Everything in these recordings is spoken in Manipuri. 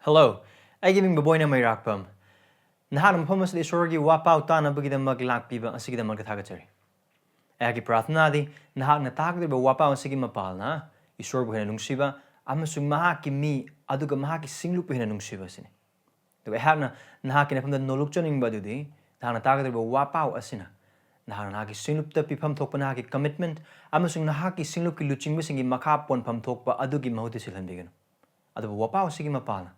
Hello, I giving Boboy na may rakpam. Nahanam pumas di sorgi wapao tana bagidamak lakpiba ang sigidamak katagachari. Agi prathnadi nahak na takdir ba wapao ang sige mapal na isorbo hinanungsiba amasung mahaki mi aduga mahaki singlu hinanungsiba sini. Diba hak na nahaki na pamda nolukchoning ba dudi nahak na takdir ba wapao asina. Nahak na nahaki singlup ta pipam thokpa nahaki commitment amasung nahaki singlup ki luching singi makapon pam thokpa adugi mahuti silhanbigano. Adu ba wapao sige mapal na.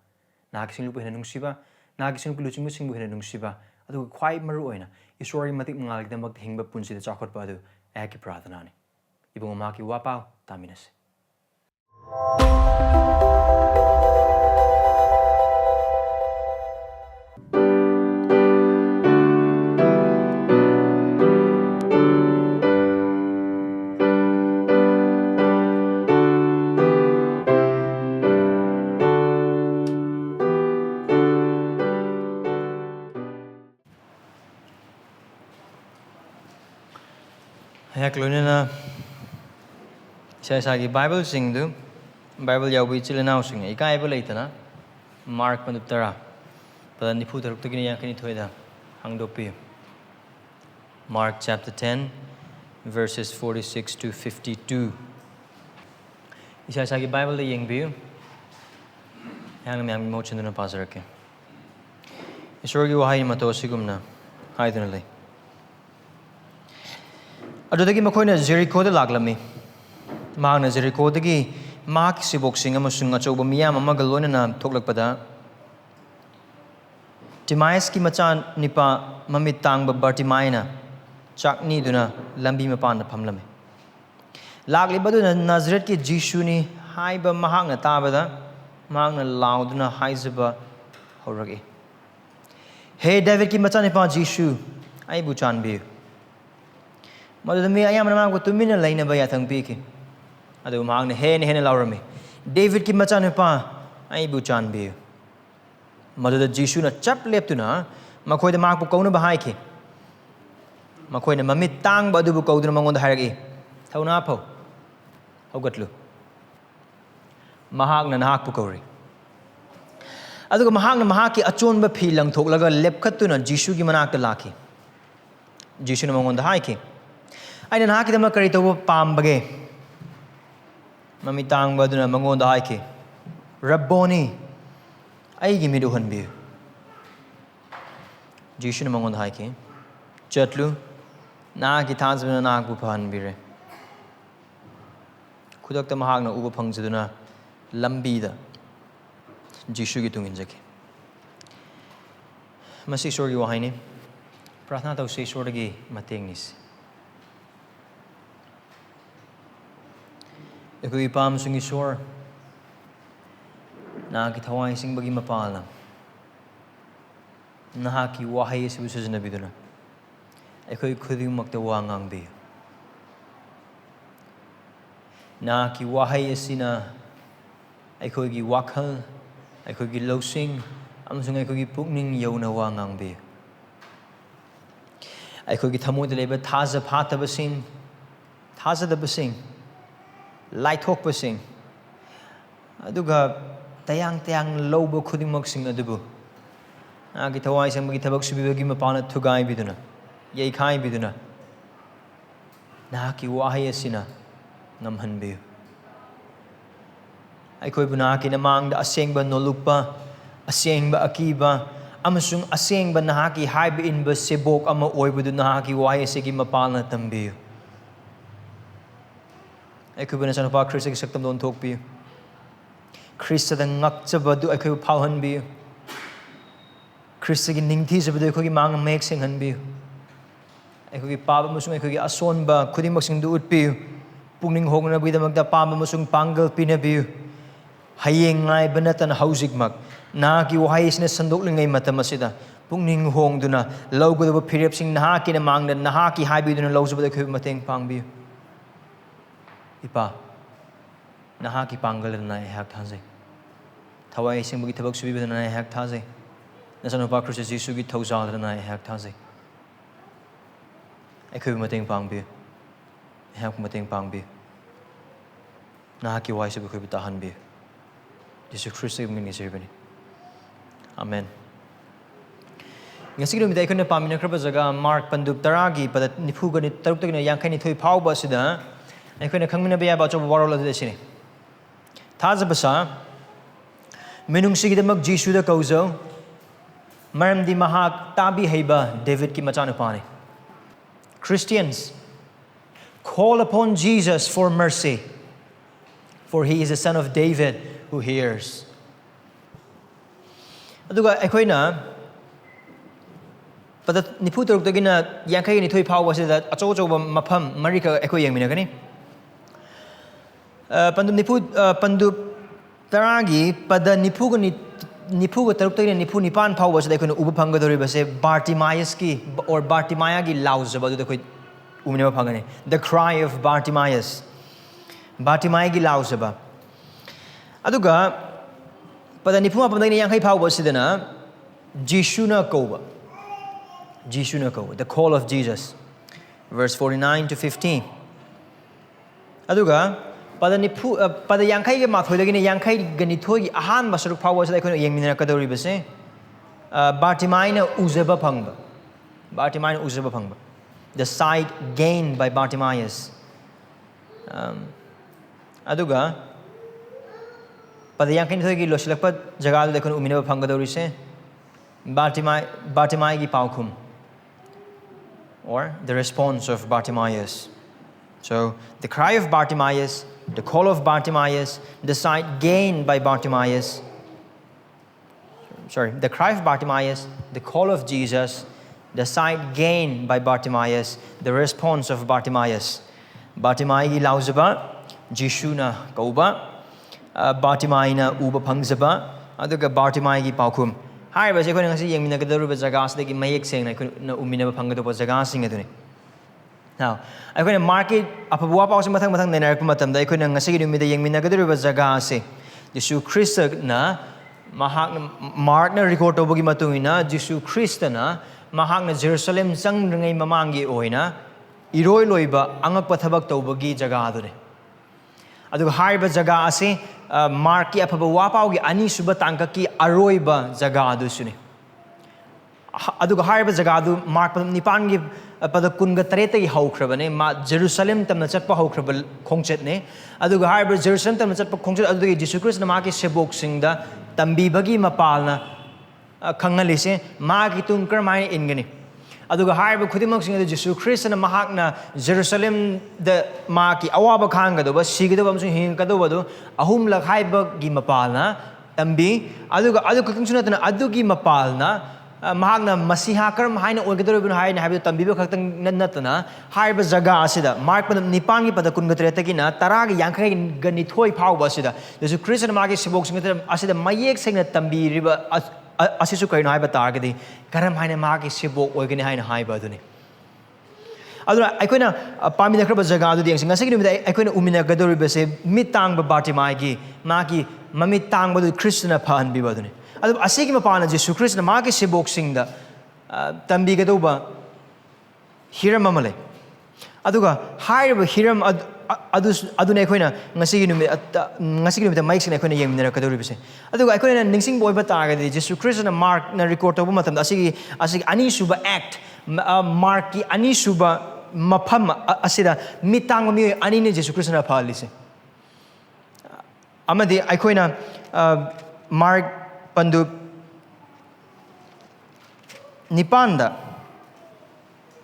Nahakising lupa hinanungsiba, nahakising lupa luching musing hinanungsiba, adu kwai maru oina, isori matik mangalig na magtihingba punsi da chakot pa adu, eki prathanani. Ibang umaki wapao, taminas. Hayaklunina sa Bible Singh du Bible yawi chilena Singh ikai ba leitana Mark manuptara pada nipu taruk to gini yakini thoida hangdopi Mark chapter 10 verses 46 to 52 isa sa Bible le yengbiu yang myang mo chenduna pasarake isorgi wahay mato sigumna haiduna le adudagi makoina Jericho da laglami magna Jericho dagi Mahak sibok singa amasung achoba miyam amaga loinana thoklakpada Timaeus ki machan nipa mamit tangba Bartimaina chakni duna lambi mapan na phamlame lagli baduna Nazareth ki Jisu ni haiba Mahak na tabada Mahak na lauduna haizaba horagi Hey David ki machan nipa Jisu ai bu chanbi Madud mi ayam namang ko tumina lain na ba yatang piki. Ado mahang na hen laurami. David ki machan pa ay buchan bi. Madud Jisu na chap lep tu na makoy da mahak ko na bahay ki. Makoy na mamitang ba du bu ko na mangon da haragi. Thaw na po. Hogatlu. Mahak na nahak po ri. Ado ko mahak na mahaki achon ba philang thoklaga lep khat tu na Jisu ki manak ta laki. Jisu na mangon da hay ki. Ay na nakita karito po pambage. Mamitang ba doon na mangonda ay ki. Rabboni. Ay gimiduhan biyo. Jisu na mangonda ay ki. Chatlu. Nakita sa na nakagpupahan bire. Kudak ta mahag na upapang sa doon na lambida. Jisu gitungin sa ki. Masisor giwahay ni. Prathna tau sisor lagi matingnis. Iko ipam sung isor na thawaisingda bagi mapala nahaki wahay sa busa na biduna iko ikuding magtawangang bi nahaki wahay sina iko gi wakal iko gi losing amsung iko gi pukning yaw na wangang bi iko gi thamod leba thajabasa basing thajabasing Light hope sing. Aduga tayang lobo kuding magsing adubu. Agitawai sang magitabag subibagi mapana tugay biduna. Yay kai biduna. Naki wahay sina ngamhan biyo. Ay ko'y bunaki namang da aseng ba nolukpa, aseng ba akiba, amasung aseng ba nahaki haibain ba sibok ama oy budu nahaki wahay sige mapana tambiyo. Ay ko ba na sana pa Khristagi saktam doon tok biyo. Khristagi ngakcha ba do ay ko pauhan biyo. Khristagi ningti sa ba do ay ko mga magsinghan biyo. Ay ko paba musung ay ko ason ba kuding magsing duot biyo. Pungning hong na bida magda paba musung panggal pina biyo. Hayeng ngay banatan hausig mag. Naki wahayis na sandok lang ngay matamasida. Pungning hong do na law ko ba pirip sing nahaki na mangda nahaki habi do na law sa ba do ay ko mateng pang biyo. Ipa, nahaki panggal na ihak thaze. Thawaisingda bagi tabag subiba na ihak thaze. Nasa pa Kristo Jisu gi thawzal na ihak thaze. Ay ko mateng pang bi. Ihak mateng pang bi. Nahaki wai sa ko bitahan bi. Jisu Kristo gi mingisir bani. Amen. Ngasi kilo midai kuna pamina kraba jaga Mark pandup taragi pada nipu gani taruk tagina yangkai ni thui phau ba sida ai kuna khangmina bya ba chob warol adu sini Thajabasa minungsigidamak Jisuda koujou maramdi Mahak tabiheiba David ki machanupani. Christians, call upon Jesus for mercy, for he is the son of David who hears. Aduga aikoina pada nipu taruk tagina yangkai ni thui phau ba sida acho acho mafam marika aikoi yengmina gani pandup taragi pada nipu taruk tagina nipu nipan phau ba sida aikoi uba phangadori ba se Bartimaeus ki or Bartimaya ki lauzaba du koi umina phangani, the cry of Bartimaeus, Bartimaya ki lauzaba aduga pada nipu ma pamdagina yangkai phau ba sida na Jisuda koba, the call of Jesus, verse 49 to 15. Aduga pada yangkai ke mathoi dagina yangkai ganithoi gi ahan basaruk phau wasai khoi yengmina kadori base Bartimaeus uzaba phangba, the sight gained by Bartimaeus. Aduga pada yangkai thoi gi losilakpa jaga du dekhon umina phangadori se Bartimaeus gi paukhum, or the response of Bartimaeus. So the cry of Bartimaeus, the call of Bartimaeus, the sight gained by Bartimaeus. Sorry, the cry of Bartimaeus, the call of Jesus, the sight gained by Bartimaeus, the response of Bartimaeus. Bartimaeus gi lauzaba, Jisuda kauba, Bartimaeus uba phangzaba, aduga Bartimaeus gi paukhum. Hai ba se ko ngasi yengmina kadaru ba jaga se gi mayek seng na ko umina ba phangado ba jaga sing aduni. Now, I can market Aphaba Wapao se mathang nenar pa matam da ikoi ngasi gi numida yengmina kadaru ba jaga se Jisu Christ na Mahak Mark na record to bogi matungina Jisu Christ na Mahak na Jerusalem sang ngai mamangi oina iroi loiba angak pathabak to bogi jaga adune. Adu hai ba jaga ase Mark ki Aphaba Wapao gi ani suba tangka ki aroi ba jaga adu suni. Adu hai ba jaga adu Mark nipan gi pada kunga tareta gi haukrabane ma Jerusalem tamna chatpa haukrabal khongchet ne adu hai ba Jerusalem tamna chatpa khongchet adu gi Jisu Christ na ma ki sebok singda tambi bagi mapalna khangalise ma ki tung karmai ingani aduga hai ba khudimak sing Jisu Christ na Mahak na Jerusalem da ma ki awaba khanga do ba sigida ba msu hin ka do ba do ahum lak hai ba gi mapalna tambi aduga katung sunatna adu gi mapalna Mahak na masiha karam hai na oigador bin hai na hai tambi ba khaktang natna hai ba jaga asida Mark pa nipan gi pada kun gatre ta gi na tara gi yangkai gani thoi phau ba asida Jisu Christ na ma gi sibok sing asida mayek sing na tambi riba asisu kaino hai ba tar gi karam hai na ma gi sibok oigani hai na hai ba duni aduna aikoina pamina khra ba jaga du ding sing ngasi gi mi aikoina umina gadori ba se mitang ba Bartimaeus gi ma gi mamit tang ba du Christian phan bi ba duni adu asigi mapana Jisu Christ na ma gi sibok sing da tambi ga do ba hiram amale aduga hai ba hiram adu ne khoina ngasi gi mi mic sing khoina yemina ka do ri bise aduga khoina ningsing boy ba ta ga di Jisu Christ na Mark na record to matam asigi ani suba act Mark ki ani suba mafam asida mitang mi ani ne Jisu Christ na phalise amadi khoina Mark pandup nipanda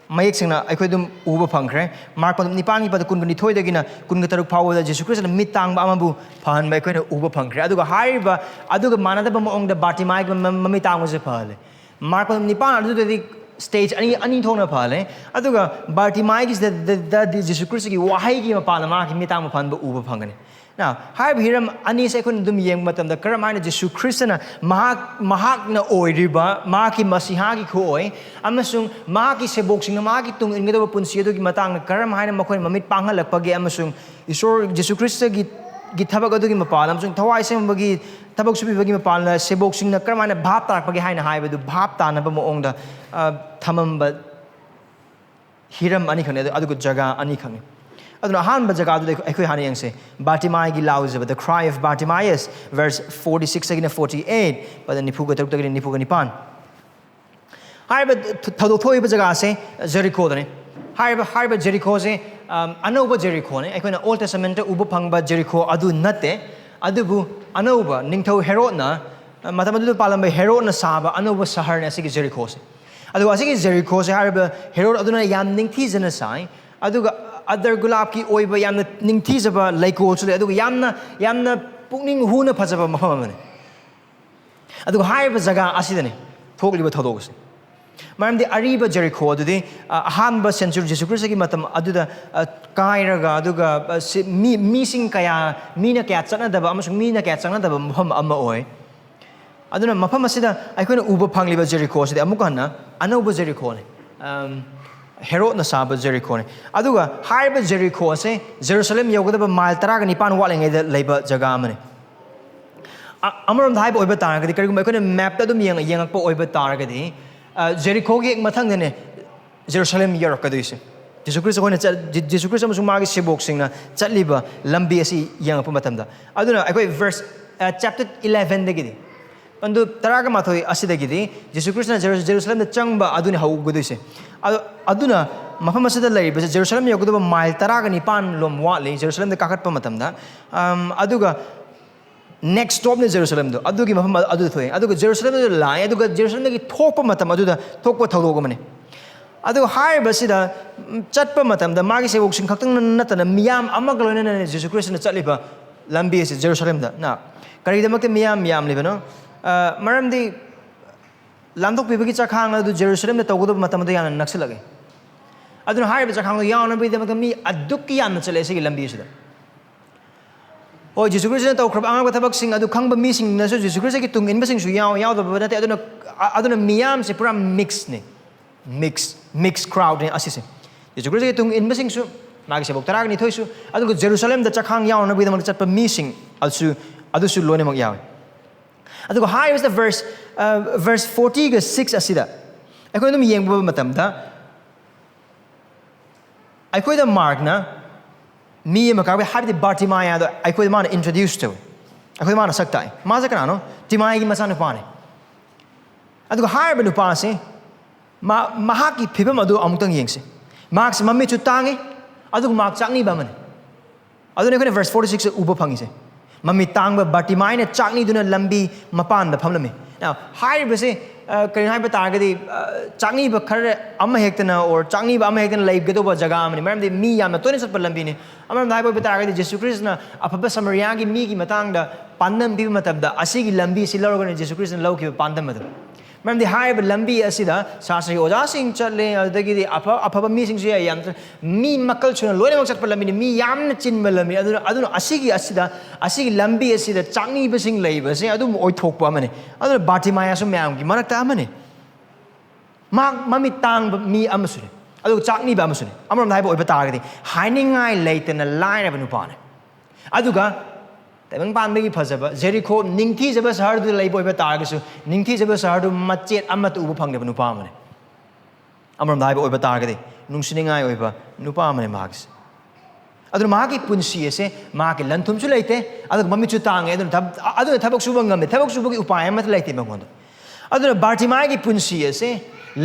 mayek singna aikhoi dum uba phangkhre Mark pandup nipan gi pada kun ni thoi dagina kun ga taruk phaw da Jisu Christ na mitang ba amabu phan bai khoi na uba phangkhre aduga haiba aduga manada ba ong da Bartimaeus mamitang mo se phale Mark pandup nipan adu de stage ani thongna phale aduga Bartimaeus da Jisu Christ gi wahai gi mapana ma gi mitang ma phan ba uba phangani. Now, hai hiram ani se kun dum yeng matam da karamai na Jisu Christ na mahak na oiriba ma ki masiha gi khoi amasung ma ki sebok sing ma ki tung ingeda ba punsi do gi matang na karamai na makhoi mamit panghalak pagi amasung isor Jisu Christ gi thabak adu gi mapal amasung thawaisingda bagi thabak subi bagi mapal na sebok sing na karamai na bhap tak pagi hai na hai ba du bhap ta na ba mo ong da thamam ba hiram ani khane adu jaga ani khane aduna han ba jaga du ekhoi han yang se Bartimaeus gi lauz the cry of Bartimaeus verse 46 again 48 but the nipu ga taruk nipu ga nipan hai ba thado thoi ba jaga se Jericho dane hai ba Jericho se anova Jericho ne ekhoi na Old Testament ubu phangba Jericho adu natte adubu anova ningthau Herod na matam adu palamba Herod na saba anova sahar ne asigi Jericho se adu asigi Jericho se hai ba Herod aduna yam ningthi jana sai aduga other gulab ki oiba yamna ningthi jaba laiko chu le aduga yamna pukning hu na phajaba mafam amane aduga hai ba jaga asidane thokliba thodogse maramdi ariba Jericho adudi ahanba century Jesus Christ gi matam aduda kairaga aduga mi sing kaya mina kaya chana daba amasung mina kaya chana daba mafam amma oi aduna mafam asida aikoina uba phangliba Jericho asida amukana anoba Jericho ne Herod na saba Jericho ne aduga haiba Jericho ase Jerusalem yogadaba mile 19 walengai da leiba jaga amane amaram haiba oiba taragadi karigum aikoina map ta dum yengakpa oiba taragadi Jericho gi mathang ne Jerusalem yorakaduise Jesus Christ ko na Jesus Christ amasung magi sibok singna chatliba lambi asi yangapa matamda aduna aikoi verse chapter 11 dagidi pandu taraga mathoi asidagidi Jesus Christ na Jerusalem da changba aduni hauguduise aduna mafam asida laiba Jerusalem yoguduba mile 19 lom watli Jerusalem da kakatpa matamda aduga next stop ne Jerusalem do adugi mafam adu thoi aduga Jerusalem do lai aduga Jerusalem gi thokpa matam aduda thokpa thodoga mane adu hai basida chatpa matam da magi sebok sing khaktang natana miyam amagaloina ne Jesus Christ na chatliba lambi se Jerusalem da na kari da makte miyam libano maramdi landok pibagi chakhang adu Jerusalem da togudo matam da yana naksilage aduna hai ba chakhang do yauna bi da makte mi adukki yana chale se gi lambi se da oh Jesus Christ na tawkrab anga thabak sing adu khangba mi sing na so Jesus Christ ki tung inba sing su yaw da ba te aduna miyam se pura mix ne mix crowd ne asise Jesus Christ ki tung inba sing su magi se bok tarag ni thoisu adu Jerusalem da chakhang yaw na bi da mak chatpa mi sing adu su lone mak yaw adu high is the verse 40 ga 6 asida akoi dum yengba matam da akoi da mark na mi ma ka habdi Bartimaeus da akoi man introduced to akoi man saktai ma sa kana no timai gi machanupani adu high ba nupa se Mahak ki phibam adu amutang yengse Mahak se mammi chu tangi adu Mahak chakni ba man adu ne verse 46 uba phangi se mammi tangba Bartimaeus ne chakni duna lambi mapan da phamlame now high ba se kari hai ba targadi chakni ba khar amma hektana or chakni ba amma hektana lai gado ba jaga amani maram de mi yamna toine sat lambi ne amam dai ba targadi Jesus Christ na Aphaba Samaria gi mi gi matang da pandam bi matab da asigi lambi silor ne Jesus Christ na lau ki pandam madam maram de hai ba lambi asida sasri oja sing chatle adagi di Aphaba mi sing sia yam mi makal chuna lone mak sat lambi ne mi yamna chin ba lambi aduna asigi lambi asida chakni ba sing lai ba se adum oi thok pa mane aduna Bartimaeus so myam gi manak ta mane mami tang ba mi amasune adu chakni ba amasune amram dai ba oi ba targadi hainingai leitena line ba nupa ne aduga tabang pan bagi phajaba Jericho ningthi jaba sahar du lai boi ba targisu ningthi jaba sahar du machet amat ubu phangde ba nupa mane amram dai ba oi ba targadi nungsiningai oi ba nupa mane mags adu magi punsi ese magi lanthum chu leite adu mami chu tang adu thabak suba ngam thabak suba gi upay amat leite ba ngondo adu Bartimaeus gi punsi ese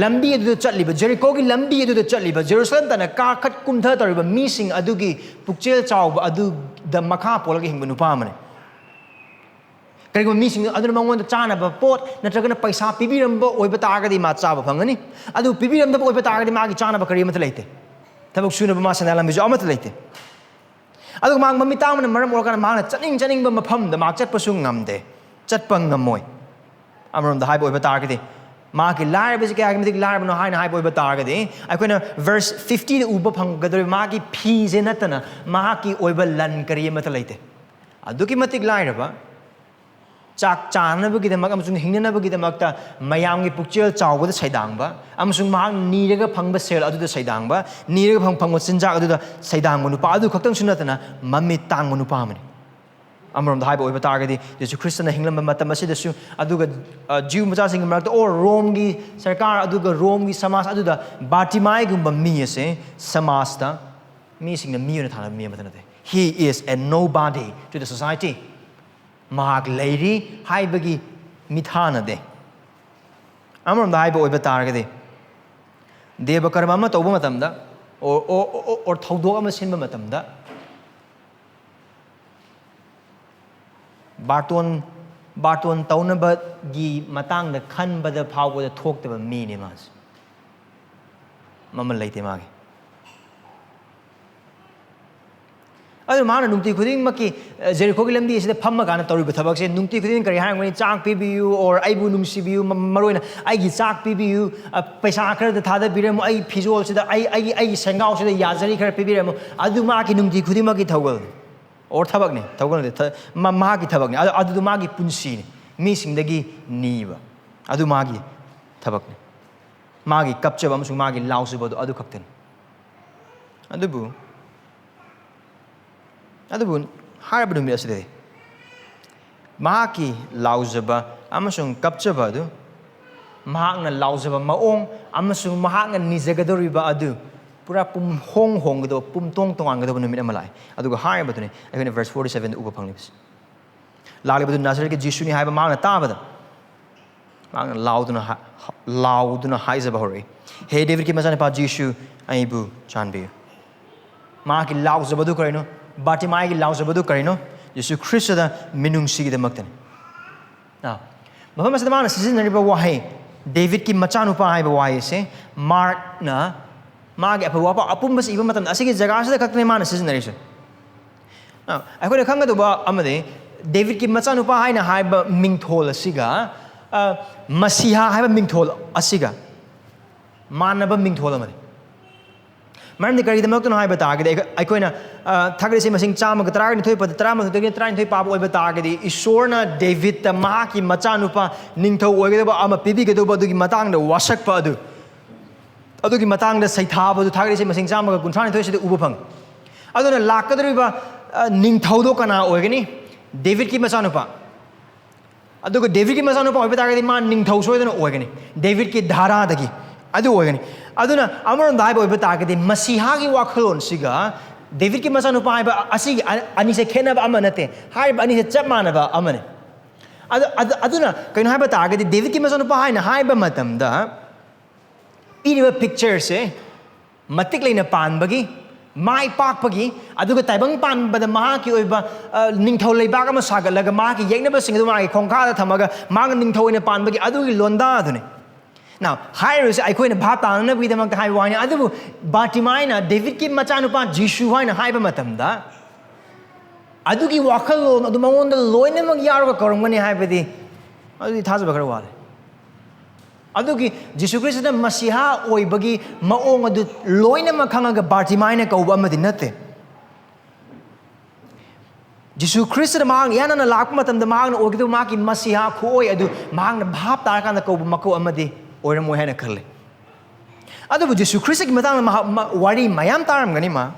lambi adu chatliba Jericho gi lambi adu chatliba Jerusalem tana ka khat kumtha tariba mi sing adu gi pukchel chawba adu da makha polga hingba nupa mane karigo mi sing adu mangon chana ba pot natragana paisa pibiramba oiba targadi ma chaba phangani adu pibiramba oiba targadi ma gi chana ba kari mat leite thabak suna ba ma sanala mi jo amat leite adu mang mami tang man maram organ mang chaning ba mapham da mak chat pa su ngamde chat pa ngamoi amram da hai boy ba targadi ma ki lar ba ke agam dik lar no hai na hai boy ba targadi akoina verse 50 uba phang gadre ma ki phi je natana ma ki oiba lan kari mat leite adu ki matik lar ba chak chana ba gi da mak amsung hingna ba gi da mak ta mayam gi pukchel chawba da saidang ba amsung ma ni rega phang ba sel adu da saidang ba ni rega phang sinjak adu da saidang nu pa adu khaktang sunatana mami tang nu pa mani amram da hai boy ba targadi Jesus Christ na hinglam matam asida su adu ga Jew macha sing marak or Rome gi sarkar adu ga Rome gi samas adu da Bartimaeus gum mi ase samas da mi sing na mi na thana mi matana te he is a nobody to the society Mahak lady hai bagi mi thana de amram da hai ba oiba tar ga de deva karma ma tawba matam da or thaudok ama sinba matam da Barton taunaba gi matang da khan ba da phau da thok da mi ne mas mama leite mage adu mana nungti khuding maki Jericho gi lamdi sida phamma gana tori ba thabak se nungti khuding kari hang ngani chak pibiu or aibu nungsi biu maroina ai gi chak pibiu paisa khar da thada birem ai phizol sida ai sengau sida yazari khar pibirem adu ma ki nungti khuding maki thawgal or thabak ne thawgal ne ma ki thabak ne adu ma gi punsi ne mi sing da gi niba adu ma gi thabak ne ma gi kapchaba amsung ma gi lausu ba adu khakten adubu harabadu mi aside mahaki lauzaba amasung kapchaba adu mahakna lauzaba maong amasung mahakna nijagadoriba adu pura pum hong gado pum tong gado numit amalai aduga harabadu ne ayone verse 47 uba phanglibs lagibadu Nazareth ke Jisu ni haiba mahakna tabada mahakna lauduna haizaba hore he David ki mazane pa Jisu aibu chanbi mahaki lauzaba du karino Batimai ki lauzabadu karino Yesu Christ da minungsigidamak tani now mafam asada mana sizinariba wahi David ki machanupa haiba wahi se Mark na magi Aphaba Wapao apumbas iba matam asigi jaga asada khakne mana sizinarisa now akhoi khanga do ba amade David ki machanupa haina haiba mingthol asiga masiha haiba mingthol asiga manaba mingthol amade maramdi kari damak to hai bata ge aikoina thagre se masing chama ga tara ni thoi pad tara ma thoi tara ni thoi pa oi bata ge ishorna David ta ma ki machanupa ningthau oi ge ba ama pibi ge do ba du gi matang da wasak pa adu gi matang da saitha ba du thagre se masing chama ga kunthani thoi se de uba phang aduna lakadri ba ningthau do kana oi ge ni David ki machanupa adu ge David ki machanupa oi bata ge ma ningthau soi da oi ge ni David ki dhara da gi adu oi ge ni aduna amaron dai boy bata ge masiha gi wakhalon siga David ki machanupa haiba asi ani se khena ba amanate haiba ani se chapmana ba amane aduna kain haiba ta ge David ki machanupa haina haiba matam da iriba picture se matik leina pan bagi mai pak bagi aduga taibang pan ba da ma ki oiba ningthau leiba ga ma sagalaga ma ki yengna ba sing du ma ki khongkha da thamaga ma ningthau ina pan bagi adugi londa adune now hires I coin a bata na with among the high wine adu Batimina David ki machanupa Jisu haina haiba matamda adugi wakalo adu mangonda loine mag yarwa korongani haibadi adu thajaba khara wale adugi Jisu Christ na masiha oibagi maong adu loine mag khanga Batimina kauba amadi natte Jisu Christ na mahang yana na lakpa matamda mahang na ogidu maki masiha khoi adu mahang na bhap tar kana kauba mako amadi oira mo hena khale adu Jisu Christ ki matang wari mayam taram gani ma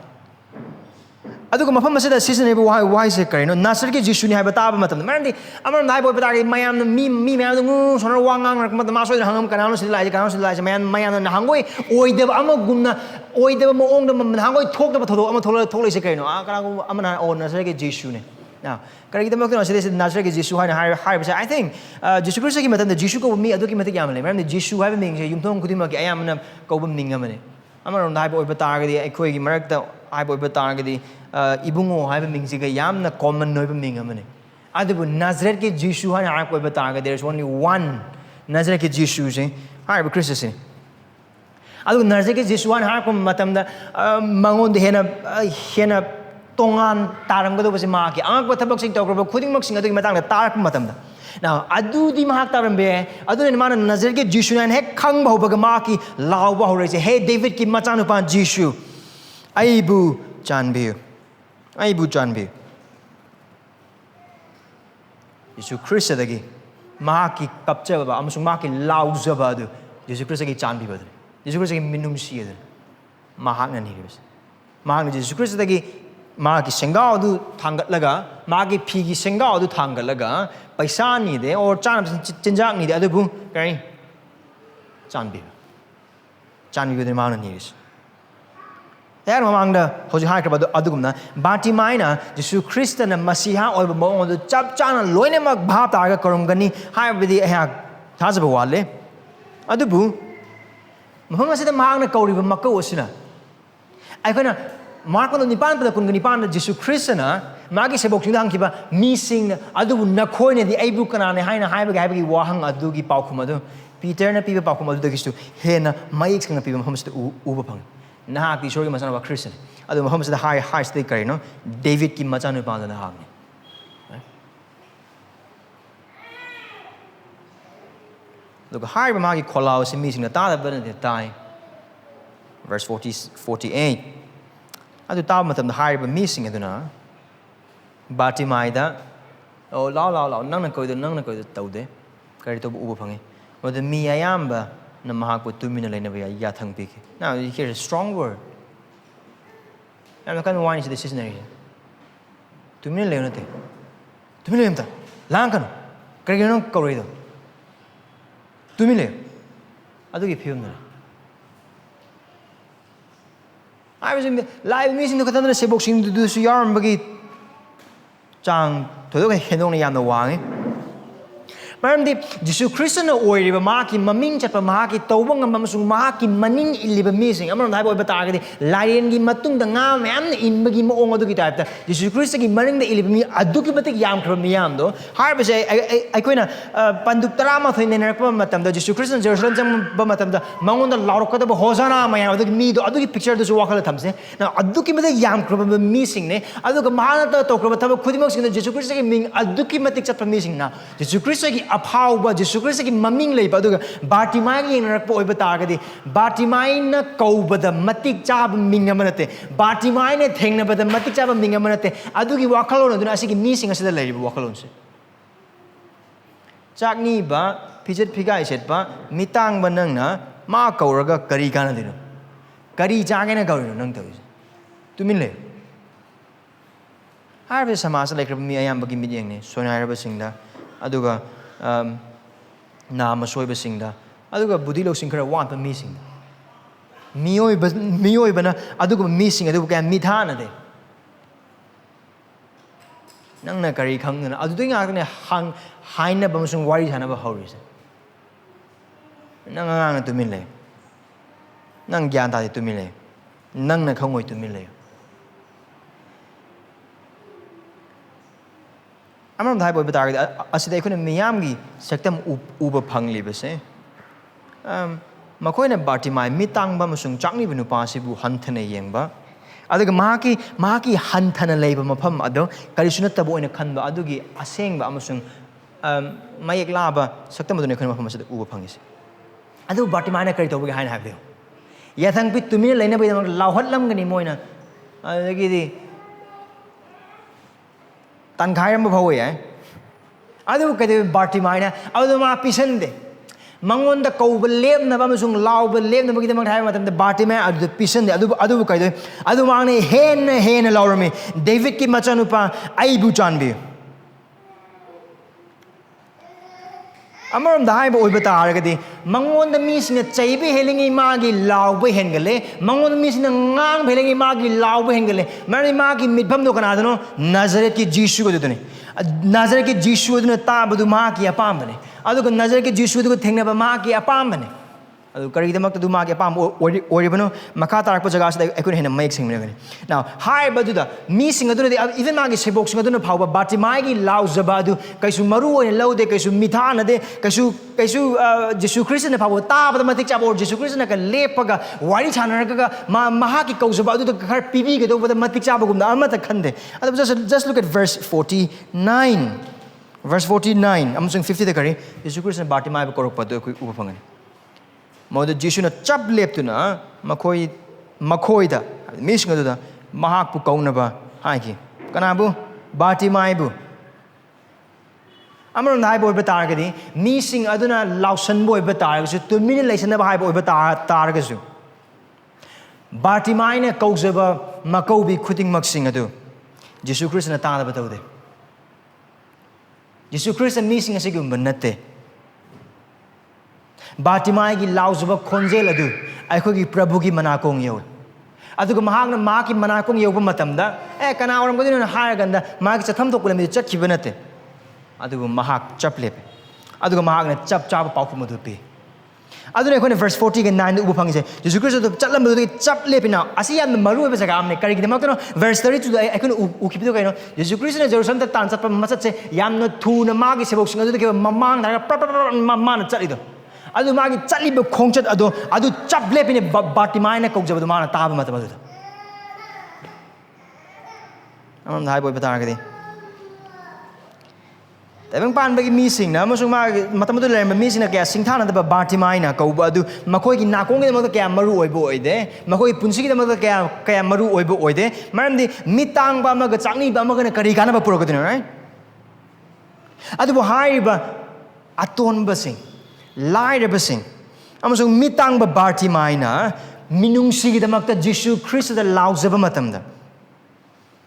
adu ko mafam masida season ebe why se karino Nazareth ki Jisu ni haiba taba matam marandi amam nai boy batari mayam mi mayam ngu sonor wangang rak mat ma so hangam kanano silai mayam na hangoi oideba ama gumna oideba mo ong da hangoi thok da thodo ama tholai se karino kana ko amana on Nazareth ki Jisu ne now karagi damak no sida Nazareth ki Jisu haina hai I think Jisu Christ ki matam da Jisu ko mi adu ki matik yam le marandi Jisu haiba ming se yumthong khudima ki ayam na ko bum ning amane amaron dai boy batara gi ai gi marak da ai boy batara gi ibungo haiba ming si ga yam na common noiba ming amane adu Nazareth ki Jisu haina ai boy batara gi there is only one Nazareth ki Jisu se hai ba Christ se adu Nazareth ki Jisu haina hai ko matam da mangon de hena tongan taram ga do basi ma ki angak bathabak sing tawkro khuding mak sing adu matang da tarak matam da now adu di mahak taram be adu ne mana Nazareth ki Jisu nan hek khang ba ba ma ki law ba hore se hey David ki machanupa Jisu aibu chanbi Jisu Christ dagi ma ki kapcha ba amasung ma ki law zaba adu Jisu Christ ki chanbi ba Jisu Christ ki minum si adu mahak nan hiris mahak ni Jisu Christ dagi मागी सेंगाव दु थांगतलगा मागी फिगी सेंगाव दु थांगतलगा पैसा नि दे और चान चिंजाक नि दे अदुबु कई चानबी दे मानो निस Ayar mamangda hoji hai kraba adugumna Bartimaina Jisu Christa na Masiha oiba maong adu chap chana loine mak bhap targa karumgani hai bidi ayak Thajaba wale adubu mafam asida mahak na kauriba makau asina aikona Mark on nipan pada kun nipan Jisu Christa na magi sebok sing hang kiba missing adubu nakhoi ne di aibu kana ne haina haiba ga haiba wahang adugi paukhum adu Peter na piba paukhum adu dagistu hena maik sing na piba mafam asida uba phang Nahak di sorry masana wa Christian. Adu Muhammad sa high state kari no. David ki machanupani nahak ni. Look high magi kolao si missing na tada bana de tai. Verse 48. Adu taw matam na high ba missing adu na. Bartimae da oh lao nang na koi do tau de. Kari to uba phangi. Wa de mi ayamba na Mahak po 2 minutes na ba yathang piki. Now here's a strong word. I'm not going to whine to the scenario. 2 minutes na te. 2 minutes ta. Lang kan. Kaya no kaurido. 2 minutes. Ado ki film na. I was in the live meeting no katanda na sebok sing du su yarm bagi chang todo ka henong na yam na wang Maramdi Jisu Christa na oiriba mahaki maming chatpa mahaki tawang amasung mahaki maning iliba missing amron dai boy batagadi lion gi matung da nga ma'am na inbagi mo ong adu ki type ta Jisu Christa gi maning da iliba mi adu ki batik yam khram miyam do har ba say ai koina panduk tarama thoin ne rakpa matam da Jisu Christa Jerusalem jam ba matam da mangon da laurok da ba hosana maya adu mi do adu ki picture do wakala thamse na adu ki batik yam khram missing ne adu ka mahana ta to khram thab khudimak sing Jisu Christa gi ming adu ki matik chatpa missing na Jisu Christa gi Aphaba Jisu Christa ki maming lei ba aduga Bartimae gi rakpo oiba targadi Bartimae na kaubada matik chab minga manate Bartimae ne thengna bada matik chab minga manate adugi wakhalon aduna asigi missing asida lei wakhalon se chakni ba pijat phigai set ba mitang ba nang na ma kauraga kari kana dinu kari chage na kaurino nang tawi tumin le harbe samasa like mi ayam bagi midyang ne sonai ba singda aduga nama soiba singda aduga budilo sing khara wan pa mi sing miyoi bana aduga mi sing aduga ka mi thana de nang na kari khang na adu nga ne hang haina ba musung wari thana ba hauris nang nga na tumin le nang gyan ta de tumin le nang na khongoi tumin le Amram dai boy batar asida ikuna miyam gi sektam uba phangli base makoi na Bartimae mitang ba musung chakni binu pa sibu hanthana yengba adaga mahaki hanthana leiba mafam ado karisuna tabo ina khanba adugi asengba amusung mayek laba sektam adune khana mafam asida uba phangis adu Bartimae na kari tobugi haina habde yathang pi tumina leina bai lauhatlam gani moina adagi di tan khairam ba bhawe ai adu kade Bartimae na adu ma pisande mangon da kau belem na ba musung lau belem na bagi mang thai matam da Bartimae adu pisande adu kade adu mang ne hen laurame David ki machanupa aibu chanbi amaram dai ba oi bata aragadi mangon da mi sing chaibe helingi magi laube hengale mangon mi sing ngang helingi magi laube hengale mari magi midbam do kana dano Nazareth ki Jisu ko dune Nazareth ki Jisu dune ta badu ma ki apam bane adu ko Nazareth ki Jisu ko thengna ba ma ki apam bane adu kari damak du ma ki apam ori bano makha tarak pa jaga sa ekun hena mayek sing mene now hai badu da mi sing adu even magi sebok sing adu na phauba Bartimae gi lau zabadu kaisu maru oi laude kaisu mithana de kaisu Jisu Christa na phauba ta ba matik cha or Jisu Christa na ka lepaga wari chana ka maha ki kau zabadu da khar pibi ge do ba matik cha ba gum na amata khande adu just look at verse 49 verse 49 amsung 50 de kari Jisu Christa na Bartimae ba korok pa do ku upangani Moda Jisu na chap lep tu na makoi da mising adu da Mahak pu kauna ba hai ki kana bu Bartimae bu amron dai boy batar ga di mising adu na lausan boy batar ga su tu min leisen ba hai boy batar tar ga su Bartimae na kaujaba makau bi khuting maksing adu Jisu Christa na ta da batau de Jisu Christa mising asigi umbanatte Bartimae gi lauzaba khonjel adu aikho gi prabhu gi manakong yau aduga mahak na maki manakong yoba matamda kana oram ko din na haraganda maki chatham thok lambi chakhiba nate aduga mahak chap lepe aduga mahak na chap chap pau phu madu pe aduna ekhone verse 40 ke 9 ubu phangi se Jesus Christ to chatlam du chap lepe na asi yam maru be jaga amne kari kidamak no verse 32 ekhone ukhibi do kaino Jesus Christ na Jerusalem ta tan chat pa machat se yam no thu na magi sebok sing adu ke mamang na ma na chali do adu magi chali be khongchat adu chap lepe ne Bartimai na kokjab du ma na ta ba mat ba du amam dai boy bata ga di Tebang pan bagi missing na masung mata matu lem missing na kaya singthana da Bartimai na kau adu makoi ki nakong ki mata kaya maru oibo oide makoi punsi ki mata kaya maru oibo oide maramdi mitang ba maga chakni ba maga na kari kana ba purokadina right adu bo hai ba aton ba sing lai ba sing amasung mitang ba Bartimai na minungsigidamak ta Jesus Christ da lauzaba matamda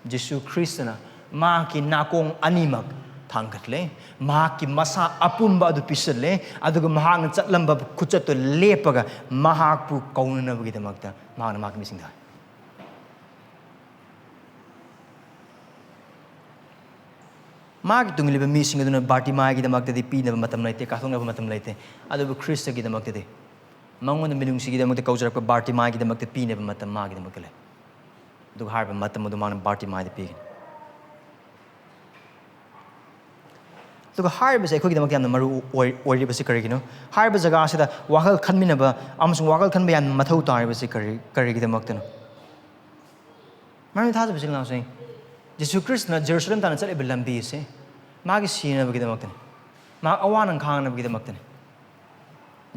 Jesus Christ na ma ki nakong animak thangkatle mahak ki masa apumba adu pisalle aduga mahak na chatlamba khuchat to lepaga mahak pu kaunana bagi damakta mahak na mahak mising da mahak tungliba mising aduna Bartimai gi damakta di pi na matam laite ka thongna matam laite adu Khristagi damakta di mangon na minungsigi damakta kaujarak pa Bartimai gi damakta pi na matam ma gi damakta le du har ba matam du man Bartimai di pi तो हार बसे कोई दमक याम मरु ओरि बसे करेगी नो हार ब जगह से वाखल खनमिनबा अमसुंग वाखल खनबा यान मथौ तार बसे करेगी दमक तनो माने थाज बसे लाउ से जिसु क्रिस्ट न जेरूसलम तान चले लंबी से मागी सीना बगी दमक तने मा अवान खांग न बगी दमक तने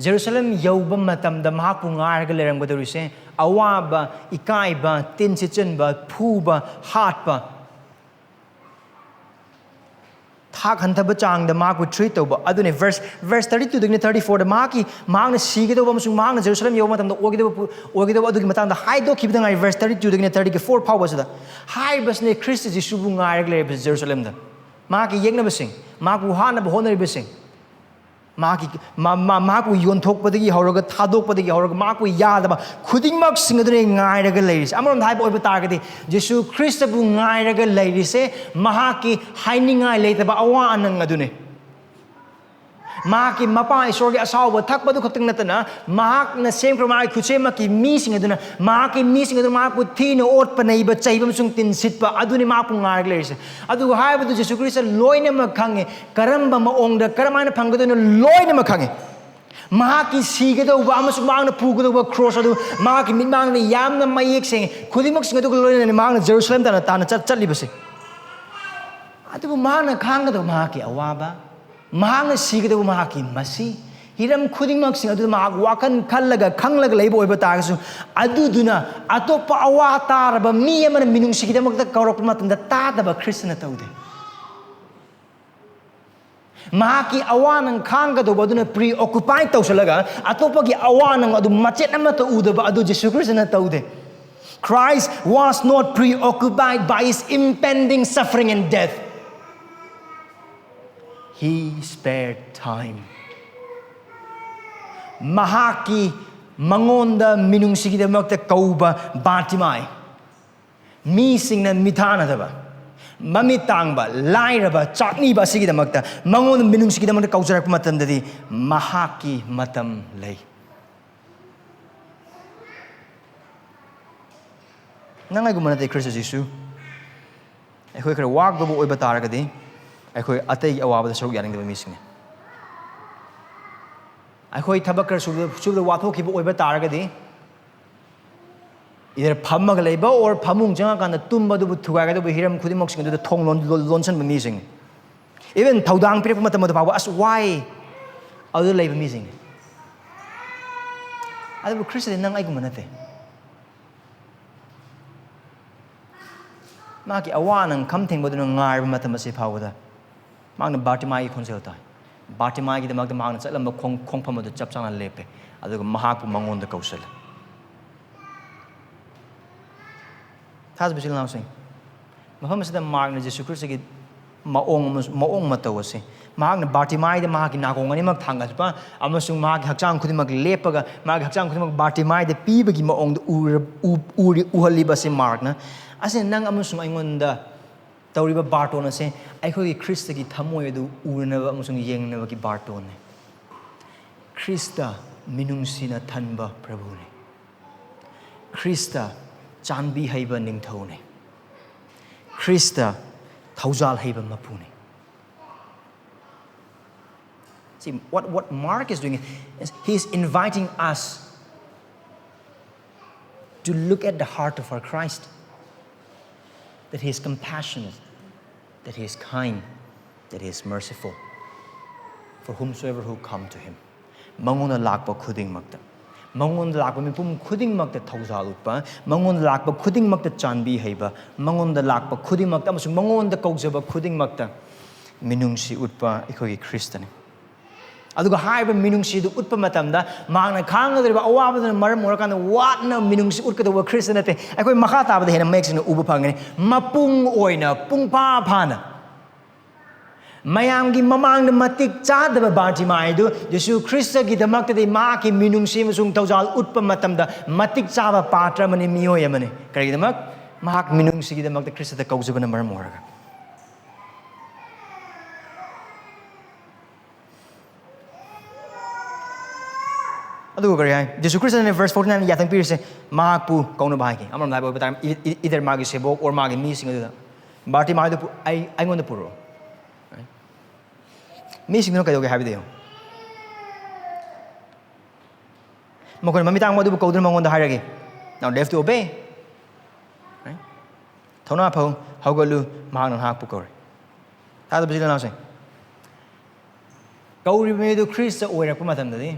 जेरूसलम यौब मतम द महापु ngarga lerang बदरि से अवाबा इकाइबा तिन सिचनबा फुबा हाटबा thak hantaba chang da mak would treat over adune verse 32 to 34 da maki mang na sige do bam sung mang na Jerusalem yo matam da ogi do adu ki matam da hai do ki bidang ai verse 32 to 34 power was da hai bas ne Christ Jesus bu ngai regle be Jerusalem da maki yeng na basing mak bu ha na bo honor basing maki mak bu yon thok padagi horoga thadok padagi horoga mak bu ya da ba khuding mak sing adune ngai regle leiris amram thai bo targeti Jesus Christ bu ngai regle leiris se mahaki hainingai leita ba awa anang adune mahaki mapa isorgi asaw ba thak badu khating natana mahak na sem kramai khuchema ki mi sing aduna mahaki mi sing aduna mak bu thina ot panai ba chaibam sung tin sit ba adune mak bu ngai regle leiris adu hai bu Jesus Christ loina ma khange karamba ma ong da karamana phanggaduna loina ma khange mahaki sigado ba amasung mang na pugado ba cross adu mahaki minmang na yam na mayek sing khudimok sing adu loina ni mang na Jerusalem ta na chat libase adu mang na khanga do mahaki awaba mahang na sigado mahaki masi hiram khudimok sing adu mahak wakan khallaga khanglaga leibo oiba tagasu adu duna atopa awa tar ba mi amana minung sigidamak da kaurok matanda ta da ba Krishna taude mahaki awanang khanga do baduna preoccupied tawsalaga atopagi awanang adu machet ama ta udaba adu Jesus Christ na taude Christ was not preoccupied by his impending suffering and death he spared time mahaki mangonda minungsigidamak ta kauba Bartimai mi singna mithana daba mami tangba lairaba chakni ba sigidamakta mangon minungsigidamakta kaujarak matamdadi mahaki matam lei nangai gumana de Christ Jesus ekhoi khara wak do oi bataragadi ekhoi atei awaba da sorok yaring de mising ekhoi thabakar subda wathok ki oi bataragadi either phammaga leiba or phamung janga kana tumba du thuga ga du hiram khudimok sing du thong lonsan mi sing even thaudang pirek matam da as why adu leiba mi sing adu Christian nang ai gumanate maki awanang kamtheng bodu ngar matam ase phawada magna Bartimai khonsel ta Bartimai gi damak da magna chalam khong pham du chap chana lepe adu mahak mangon da kausal thas bisil now sing maham se da mark na Jesus Christ gi maong matawase Mahak Bartimai the Mahak Nakongani Tangaspa, Amasung Mahak Hakchang Kudimak Lepaga, Mahak Hakchang Kudimak Bartimai the Pibagima on the Uri Uhalibasi Markna. I say Nang Amusum Imunda Tauriba Bartona say, I could Khristagi Tamoy Urinava Amusum Yang Navaki Bartone. Khrista Minungsina Tanba Prabhune. Khrista tabiheiba Ningtone. Khrista Thajabasa Mapune. See, what Mark is doing is he's inviting us to look at the heart of our Christ. That he is compassionate, that he is kind, that he is merciful for whomsoever who come to him. Mangona lakpa khuding makta. Mangon lakpa mipum khuding makta thawjal utpa. Mangon lakpa khuding makta tabiheiba. Mangon lakpa khuding makta amasung mangon da koujaba khuding makta minungsi utpa ikhogi Kristani. Aduga haiba minungsi du utpa matamda magna khangadriba awabadana maram morakana watna minungsi utkadawa Kristanate aikoi makha tabada hena mexina uba phangani mapung oina pungpa phana mayamgi mamangna matik chadaba Bartimai du Jesu Khristagi damakta ma ki minungsi masung thawjal utpa matamda matik chaba patra mani miyoy amani kari damak mahak minungsi gi damakta Krista da kaujabana maram moraka. Jesus Christ in verse 49 yatang pir se Mahak pu kauna bahagi amram dai bo time either magi sebok or magi mi sing da Bartimai do ai ngon da puro mi sing no kayo ge habi de mo kon mami tang mo du ko dun mangon da hairage now they have to obey right thona phau haugalu Mahak nan hak pu ko ta da bijila na se kauri me do Christ oira pu matam da di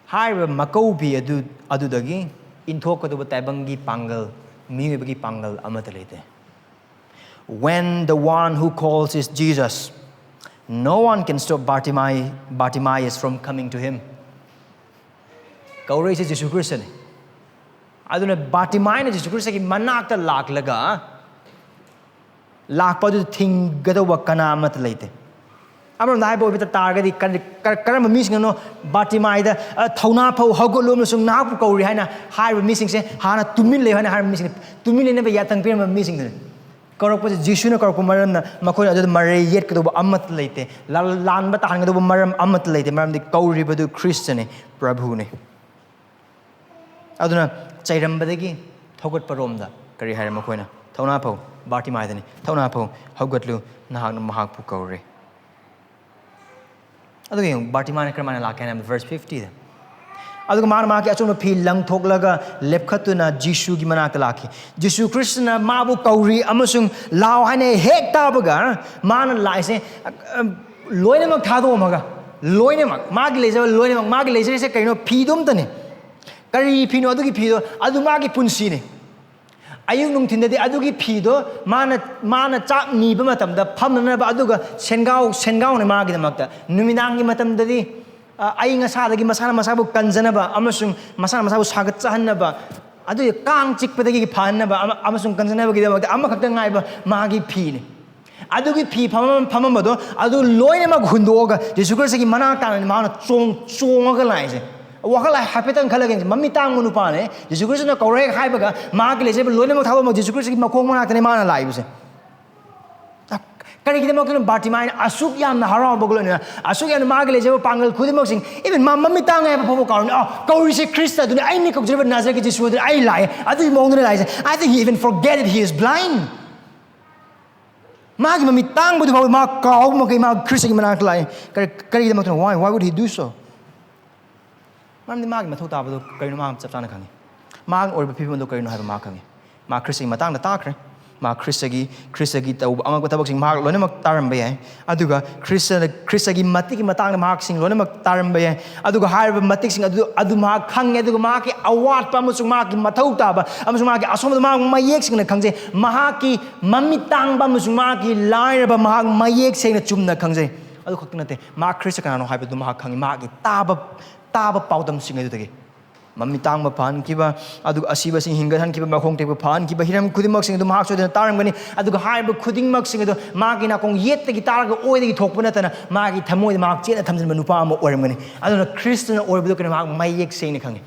Haiba Makobi adudagi intokadu tabangi pangal miyibagi pangal amatalete. When the one who calls is Jesus, no one can stop Bartimaeus from coming to him. Kaure is Jesus Christ. Aduna Bartimaeus Jesus Christ ki manakta laklaga lakpadu thingadawa kana amatalete. Amram dai bo bita targadi karam missing no Bartimai da thona phau hogolum sung nak ko ri haina hai missing se hana tumin le haina har missing tumin le ba yatang pir missing korok pa Jisuna korok maram na makoi adu mare yet ko amat leite lan ba tan ko maram amat leite maram di kauri badu Christian prabhu ne aduna chairam badagi thogot parom da kari har makoina thona phau Bartimai da ni thona phau hogotlu nahak mahak pu kauri. Aduga Bartimai kramana lakana verse 50 aduga mar ki achon phi lang thoklaga lepkhatuna Jisu gi manaka laki Jisu Krishna mabu kauri amasung lao haine hek tabaga man laise loine mak thado maga loine mak magi lejaba loine mak magi lejare se kaino phidom tane kari phino adugi phido adu magi punsi ne ayung nung thindadi adugi phido mana chak ni ba matam da phamna ba aduga sengau ne magi damakta numidang gi matam dadi ai nga sa dagi masana masabu kanjana ba amasung masana masabu sagat chahanna ba adu kang chik padagi phanna ba amasung kanjana ba gi damakta amma khakta ngai ba magi phi ne adugi phi phamam ba do adu loine ma gundoga Jesu Christ gi mana ta mana chong ga laise wakala hapetang khalagin mami tang munu pane Jesu Christ na korek haibaga magi lese loine ma thawa ma Jesu Christ gi makong mana tane mana laibse kari kita makin Bartimai asuk yam na harau bagulnya asuk yam magi lese pangal khudi mak sing even mami tang ai pho kaun kauri se Christ adu ai ni ko jeba nazar ke Jesu adu ai lai adu mong ne lai I think he even forget it he is blind magi mami tang budu pho ma kau ma kai ma Christ gi mana lai kari kita makin why would he do so Mam di magi mathau tabadu kaino ma chap chana khangi mang or people do kaino ha ma khangi ma Christ gi matang da takre ma Khristagi ta amang ko tabak sing mahak lone mak taram bay aduga Khristagi matik matang na mahak sing lone mak taram bay aduga harba matik sing adu mahak khang aduga mahak ki awat pa musung mahak ki mathau ta ba amusung mahak ki asom mahak mayek sing na khangje mahak ki mamitang ba musung mahak ki lai ba mahak mayek sing na chum na khangje adu khak na te ma Khrist kana no haiba du mahak khangi mahak ki taba paudam sing adu tagi mami tang ma phan kiba adu asiba sing hinga han kiba makhong te ba phan kiba hiram khudimmak sing adu mahak chodena tarangani adu hai ba khudingmak sing adu magi na kong yet te gi taraga oi de gi thokpana tana magi thamoi de mahak chena thamjin nupa ma oramgani adu Christian orbadu kana mahak mayek sing ne khangi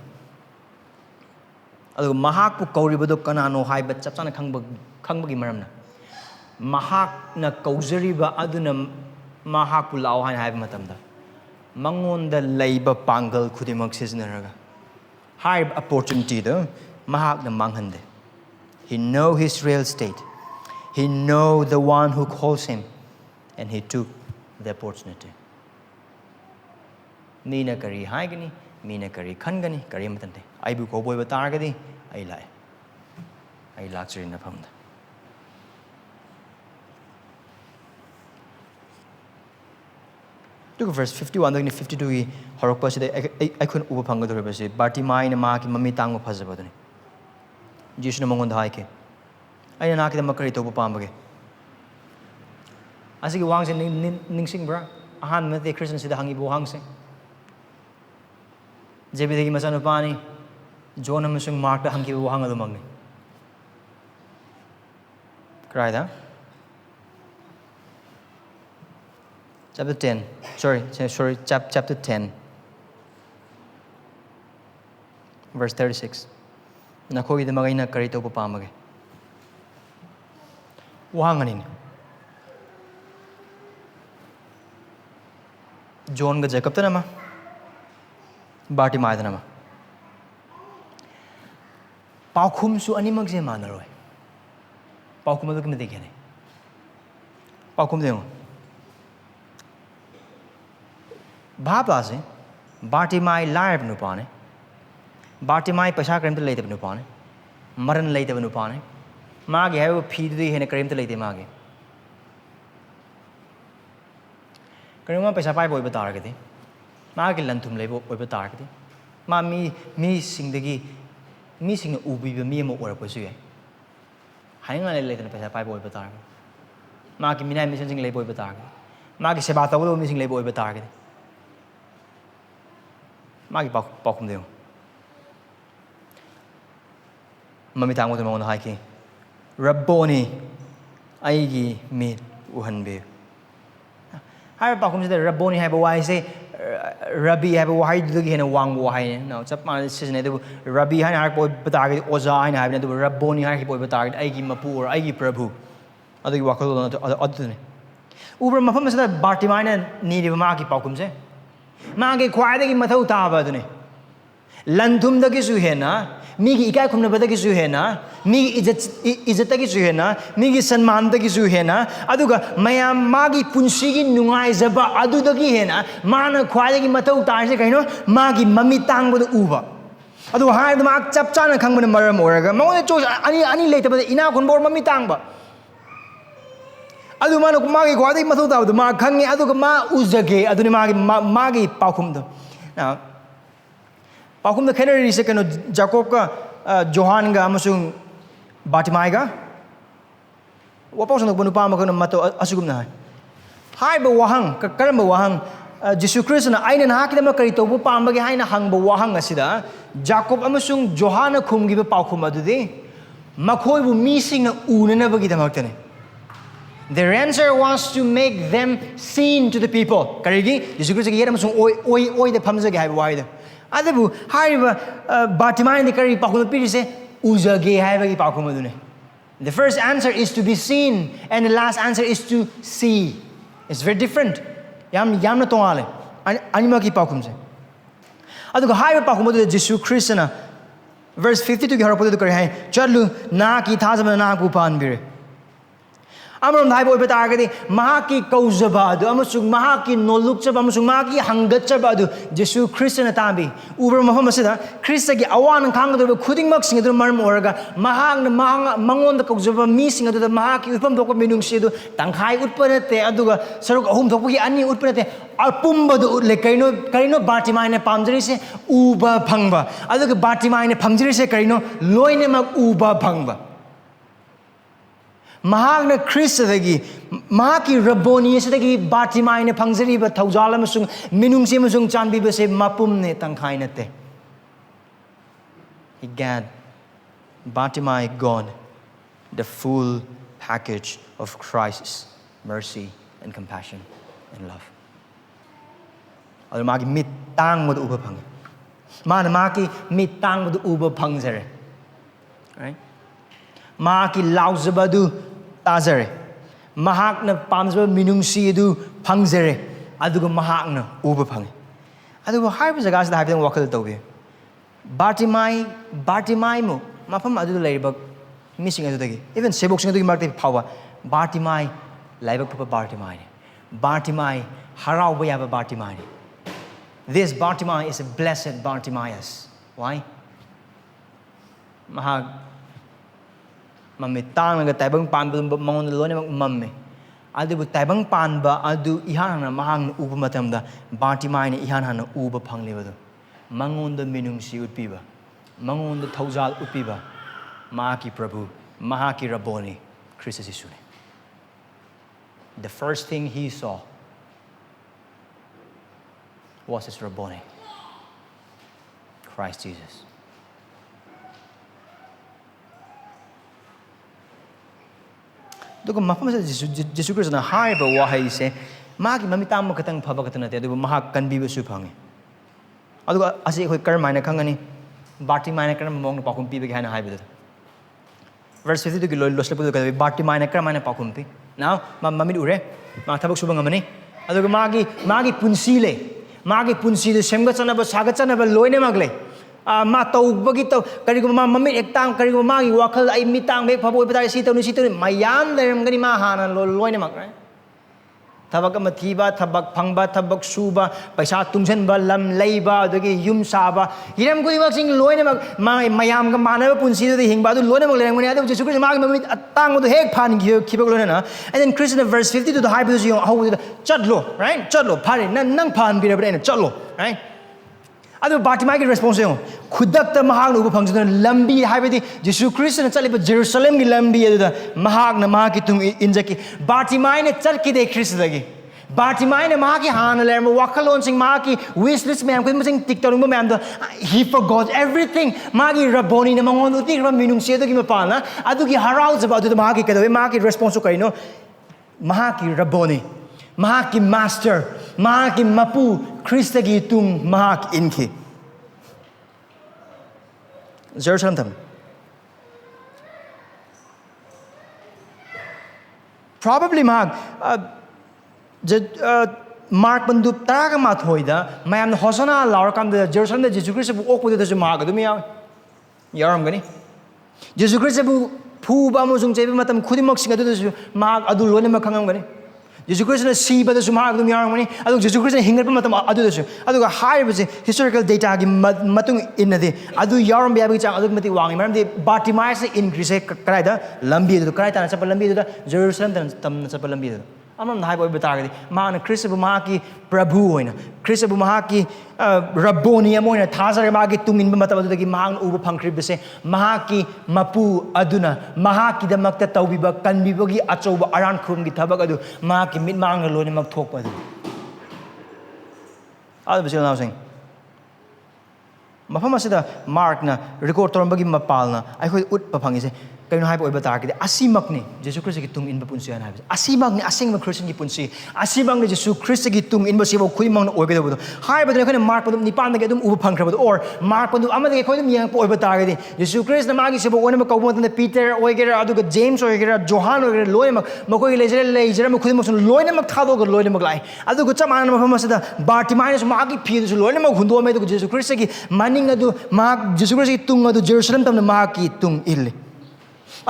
adu mahak pu kauribadu kana no hai ba chapchana khangba gi maramna mahak na kaujari ba aduna mahak pu lao hai hai matamda mangonda leiba pangal khudimak siznaraga high opportunity though Mahak na manghande. He know his real state. He know the one who calls him, and he took the opportunity. Mina kari haigani, mina kari khangani, kari matante. I bu ko boy batargadi, I lie. I luxury na pamda. Look at verse 51 and 52 horok pa sida I couldn't upapanga do ba si Bartimai na maki mami tang mo phasaba dani Jisu na mangon hai ke ay na nakita makari to upapambage asigi wang se ningsing bra ahan me the Christian sida hangi buhang se jebi degi machanupani John amasung Mark da hangi buhang adu mangne cry da Chapter 10. Chapter 10. Verse 36. Nakoy de magay na karito papamagay. Wahanganin. John ga Jacob ta nama. Bartimai ta nama. Paukhum su animag se manaroy. Paukhum adu kimne dekhe ne. Paukhum deo. Bhabla se Bartimai live nupane Bartimai pasha krim to later nupane maran later nupane mage have pidi hene krim to later mage karima pasha pai boy batar gati mage lanthum lebo boy batar gati ma mi singdagi mi sing ubi be mi mo ora pasu ye hainga le later pasha pai boy batar mage minai mission sing lebo boy batar mage seba tawo mi sing lebo boy batar gati Magi paukhum deo. Mami tang mo to mga hai ki. Rabboni aigi mi uhan be. Hai paukhum sida Rabboni hai ba wai se Rabbi hai ba wai du gi hena wang bo hai ne. No chap ma sis ne du Rabbi hai har boy bata gi oza hai na hai ne du Rabboni hai boy bata gi aigi mapu or aigi prabhu. Adu gi wakal adu ne. Uber mafam sida Bartimai na ni de ma ki paukhum se. Mage khwaidagi mathau taba adune lanthum dagi su hena migi ikai khumna badagi su hena migi ijatagi su hena migi sanman dagi su hena aduga mayam magi punsigi nungai jaba adu dagi hena mana khwaidagi mathau tarse kaino magi mami tangbodu uba adu hai du mak chap chana khangban maram oraga mangone cho ani leitaba ina khunbor mami tangba adu mana magi khwaidagi mathau tabadu ma khange aduga ma uzage aduni magi paukhum do now paukhum the canary se kano Jacob ka Johan ga amasung Bartimai ga wapau sanok banupa ma kano mato asugum na hai ba wahang karam ba wahang Jisu Christ na aina na hakidama kari to pambage hai na hang ba wahang asida Jacob amasung Johan na khumgi ba paukhum adu de makhoi bu mi sing na unana bagi damak Their answer was to make them seen to the people. Karigi, Jisu Christ ki yera masung oi de phamza ge hai wai de. Adabu hai Bartimai de kari pakhum piri se uzage hai ba ki pakhum adune. The first answer is to be seen and the last answer is to see. It's very different. Yam na tongale. Anima ki pakhum se. Adu hai ba pakhum adu Jisu Christ na verse 52 ki harapodu kari hai chalu na ki thajabasa na ku pan bire. Amaram dhai boy batargadi Mahaki kaujaba adu amasung Mahaki nolukchaba amasung Mahaki hangatchaba adu Jisu Christ na tabi uber mafam asida Khristagi awan khangadu khudingmak sing adu maram oraga Mahak na mangon da kaujaba mi sing adu Mahaki upam dokpa minungsi adu tangkhai utpanate aduga saruk ahum dokpa gi ani utpanate alpumba du le kaino Bartimai na pamjari se uba phangba aduga Bartimai na phamjari se kaino loine mak uba phangba Mahak na Khristagi Mahaki Rabboni sedagi Bartimai ne phangzari ba thaujal amasung minungsi amasung chanbi ba se mapum ne tangkhai na te he got Bartimaeus gone the full package of Christ's mercy and compassion and love. Adu magi mit tang mod uba phang. Mana magi mit tang mod uba phang zare. Right? Magi lauzaba du tazare. Mahak na pamzaba minungsi du phang zare. Adu mahak na uba phang. Adu hai ba jaga sa hai ba wakal tawbe. Bartimaeus mo mafam adu leiba missing adu dagi. Even sebok sing adu marti phawa. Bartimaeus laibak papa Bartimaeus harau ba yaba Bartimaeus. This Bartimaeus is a blessed Bartimaeus. Why? Mahak mamitang nga taibang pan ba mangon lo na mamme. Adu bu taibang pan ba adu ihan na mahang uba matamda Bartimaeus ni ihan na uba phangli ba. Mangon da minungsi utpiba. Mangon da thaujal utpiba. Mahaki Prabhu, Mahaki Rabboni, Christ Jesus. The first thing he saw was his Rabboni, Christ Jesus. Duga mafam sa Jesus Christ na hai ba wahai se magi mamitam mo katang phaba katana te duga mahak kanbi ba su phangi. Aduga asi khoi karmai na khangani Bartimaeus na karam mong pakum pi ba gana hai ba. Verse 50 to losla pu ka Bartimaeus na karam na pakum pi. Now mamid ure ma thabak subang amani aduga magi punsile magi punsi de semga chana ba saga chana ba loine magle ma tau bagi tau kari ko ma mamit ektang kari ko magi wakal ai mitang be phabo ba si tau ni mayam lerem gani ma hana loine mag right thabak amathiba thabak phangba thabak suba paisa tungsan ba lam leiba adagi yum saba hiram ko mak sing loine mag mayam ga manaba punsi de hingba du loine mag lerem gani adu Jesus Christ magi mamit atang do hek phan khibak loine na and then Christ in verse 50 to the high because you how chatlo right chatlo phari nang phan bira bra chatlo right adu Bartimaeus response yo khudak ta mahak no phang jana lambi haibedi Jesus Christ na chaliba Jerusalem gi lambi adu mahak na mahaki tung injaki Bartimaeus ne charki de Christ dagi Bartimaeus ne mahaki hana lerm wakalon sing mahaki wish list me am ko sing tiktok mo am he forgot everything magi Rabboni na mangon uti ram minung se dagi mapana adu gi harau jaba adu mahaki kado mahaki response ko no mahaki Rabboni Mahaki master, Mahaki mapu, Khristagi tung Mahak inki. Jerusalem tam. Probably Mahak, Mark bandu taraga mathoida, mayam hosana laurakam the Jerusalem the Jesus Christ bu okpu the Mahak dumi yaram gani. Jesus Christ bu pu ba mo sung chebi matam khudimak singa du Mahak adu lone makangam gani. Jesus Christ na siba da sumahag dum yarang mani adu Jesus Christ na hingat pa matam adu da su adu ga high ba historical data gi matung inade adu yaram ba chang adu mati wangi maram de Bartimaeus increase karai da lambi du karai ta na chapa lambi da Jerusalem tam na chapa lambi da amam na hai boy bata ga ma na Christ bu mahaki Prabhu hoina Christ bu mahaki Rabboni amoina thazar ma gi tungin ba matam adu gi mahang uba phangkri bese mahaki mapu aduna mahaki da makta tawbi ba kanbi ba gi achau ba aran khum gi thabak adu mahaki mit mang lo ni mak thok pa adu adu bisil na sing mafam asida Mark na record toram ba gi mapal na ai khoi ut pa phangi se kaino hai boy bata ga asimak ni Jesus Christ gi tung in ba punsi an hai asimak ni asing ma Christian gi punsi asimak ni Jesus Christ gi tung in ba sibo khui mang na oiga do hai ba khoi Mark pa ni pan ga dum uba phangkhra ba or Mark pa dum ama ga khoi dum yang pa oi bata ga Jesus Christ na ma gi sibo ona ma kau mo Peter oigera adu ga James oigera Johan oigera loi ma koi leijera ma khudi ma sun loi na ma thado ga loi na ma lai adu ga chama na ma phama sada Bartimaeus ma gi phi su loi na ma hundo me du Jesus Christ gi maning adu ma Jesus Christ gi tung adu Jerusalem tam na ma ki tung il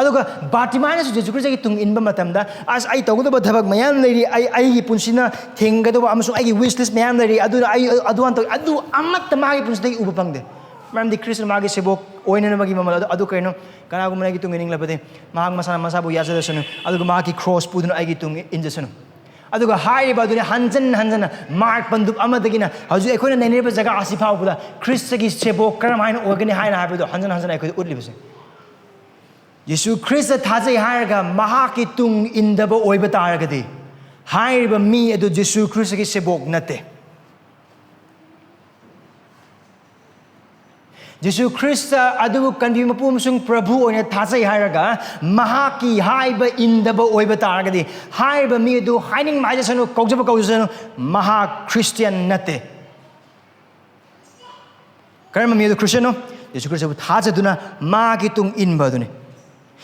aduga Bartimaeus Jesus Christ gi tung in ba matamda as ai tawdo ba thabak mayam leiri ai gi punsina thengado ba amsu ai gi wish list mayam leiri adu ai adu an adu amat ma gi punsdai uba pangde maram di Christ ma gi sebok oina na magi mamal adu kaino kana gu mana gi tung ining labade mahang masana masabu yasa sunu aduga ma gi cross pudun ai gi tung in jasunu aduga hai ba duni hanjan Mark bandup amadagina haju ekhoina naine ba jaga asifa bula Christ gi sebok karam haina ogani haina ha ba hanjan ekho utli base Jesus Christ thajai hairaga mahaki tung indaba oiba taragadi hairiba mi adu Jesus Christ gi sebok nate Jisu Krista adu kanbi mapum sung Prabhu oina thasai hairaga Mahaki haiba indaba oiba taragadi haiba mi adu hiding majasano koujaba koujano Mahak Christian nate. Karma mi adu Christian no Jisu Krista thajaduna magi tung inba dune.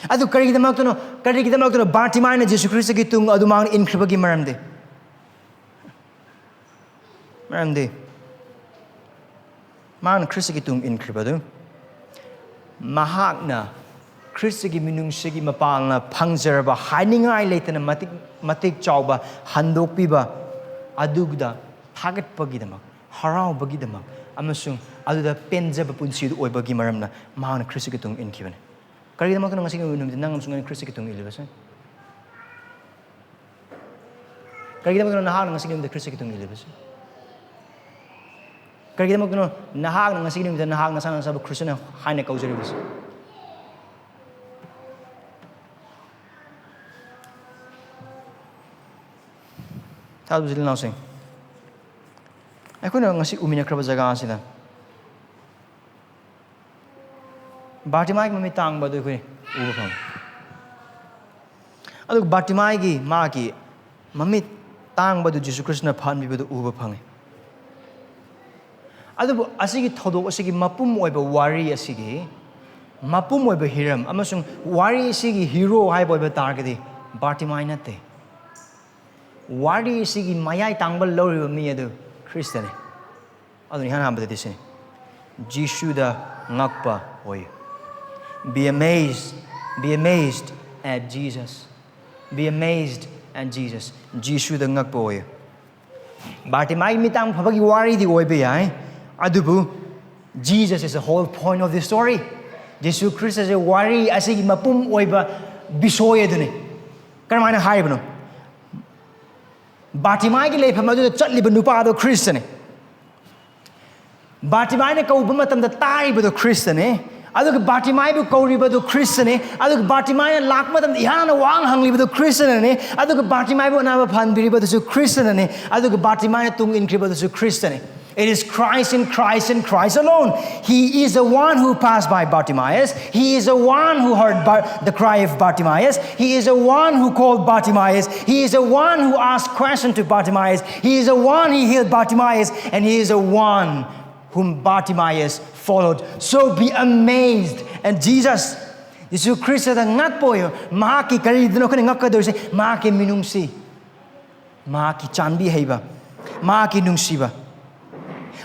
Adu karigidamak to no Bartimai na Jisu Krista ki tung adu mang inkribagi maramdi. Maramdi. Man Khristagi tung inkribadu. Mahak na Khristagi minungsigi mapal na pangzerba hainingai leitana matik chawba handok piba adugda thagat pagidamak harau bagidamak amasung aduda penjaba punsi du oibagi maramna man Khristagi tung inkibane. Karigidamak to ngasigi minum nangam sungan Khristagi tung ilibasa. Karigidamak to nahang ngasigi minum Khristagi tung ilibasa. Kaya mo kuno nahag na ngasigi nito nahag na sana sa Christian haine kaujari bis. Tahu sila nausing. Ako na ngasi uminya kraba jaga sila. Bartimai mamitang ba do ko ubo pang. Ado Bartimai gi maki mamit tang ba do Jesus Christ na phan bi ba do ubo pang. Adu asigi thodok asigi mapum oiba wari asigi mapum oiba hiram amasung wari asigi hero hai boiba targadi Bartimai nate wari asigi mayai tangbal loriba mi adu Christian adu ni han bade dise Jisuda ngakpa oiyu. Be amazed at Jesus. Be amazed at Jesus. Jisuda ngakpa oiyu. Bartimai mitang phabagi wari di oiba yai. Adubu, Jesus is the whole point of the story. Jesus Christ is a wari asigi mapum oiba bisoy adune. Karamana haibano. Bartimai ki leifam adu chatliba nupa ado Christian. Bartimai ne kauba matam da taiba do Christian. Adu Bartimai bu kauriba do Christian. Adu Bartimai lak matam ihana wang hangliba do Christian. Adu Bartimai bu anaba phanbiriba do Christian. Adu Bartimai tung inkriba do Christian. It is Christ and Christ and Christ alone. He is the one who passed by Bartimaeus. He is the one who heard the cry of Bartimaeus. He is the one who called Bartimaeus. He is the one who asked questions to Bartimaeus. He is the one who healed Bartimaeus. And he is the one whom Bartimaeus followed. So be amazed. And Jesus, Jesus Christ said, "Ngakpoyo, Mahaki kari dino kani ngakadorse, Mahaki minungsi, Mahaki tabiheiba, Mahaki nungsiba."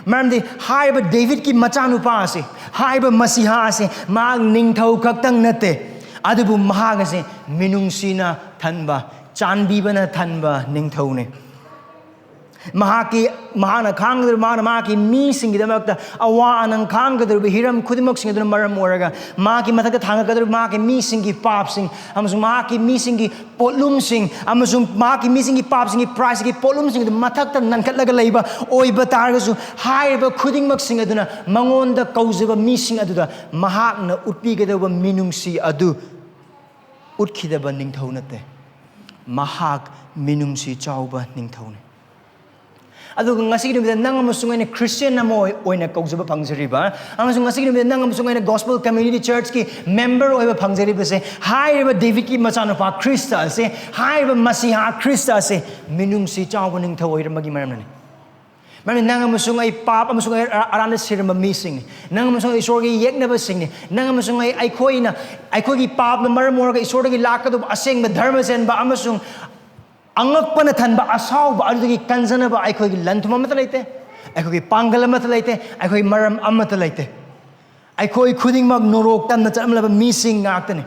Maramdi haiba David ki machanupani ase haiba Masiha ase mag ningthau khaktang nate adubu Mahak ase minungsina thanba chanbibana thanba ningthau ne Mahana khangdur Mahaki mi singidamakta awa anang khangdur hiram khudimak singiduna maram oraga Mahaki mathakta thangakadur Mahaki mi singi pap sing amasung Mahaki mi singi potlum sing amasung Mahaki mi singi pap singi price gi potlum sing mathakta nankatlaga leiba oiba targasu haiba khudingmak singaduna mangonda kaujaba mi sing aduda Mahak na utpigadawa minungsi adu utkidaba ningthau nate Mahak minungsi chauba ningthau ne Adu ngasigi nung nang amasung ay Christian na mo oina kaujaba pangzariba amasung ngasigi nung nang amasung ay Gospel Community Church ki member oiba pangzariba se haiba David ki machanupa Krista se haiba Masiha Krista se minungsi chawba ningthau oira magi maramnani Mami nang amasung ay pap amasung ay arana sirma missing nang amasung ay sorgi yeknaba sing nang amasung ay aikoy ki pap na maramora ka isorgi lakado aseng na dharma sen ba amasung angakpa na thanba asaw ba adugii kanjana ba aikogi lanthuma mata leite aikogi pangala mata leite aikogi maram amata leite aikoi khuding mag norok tan na chamlaba missing ngaktane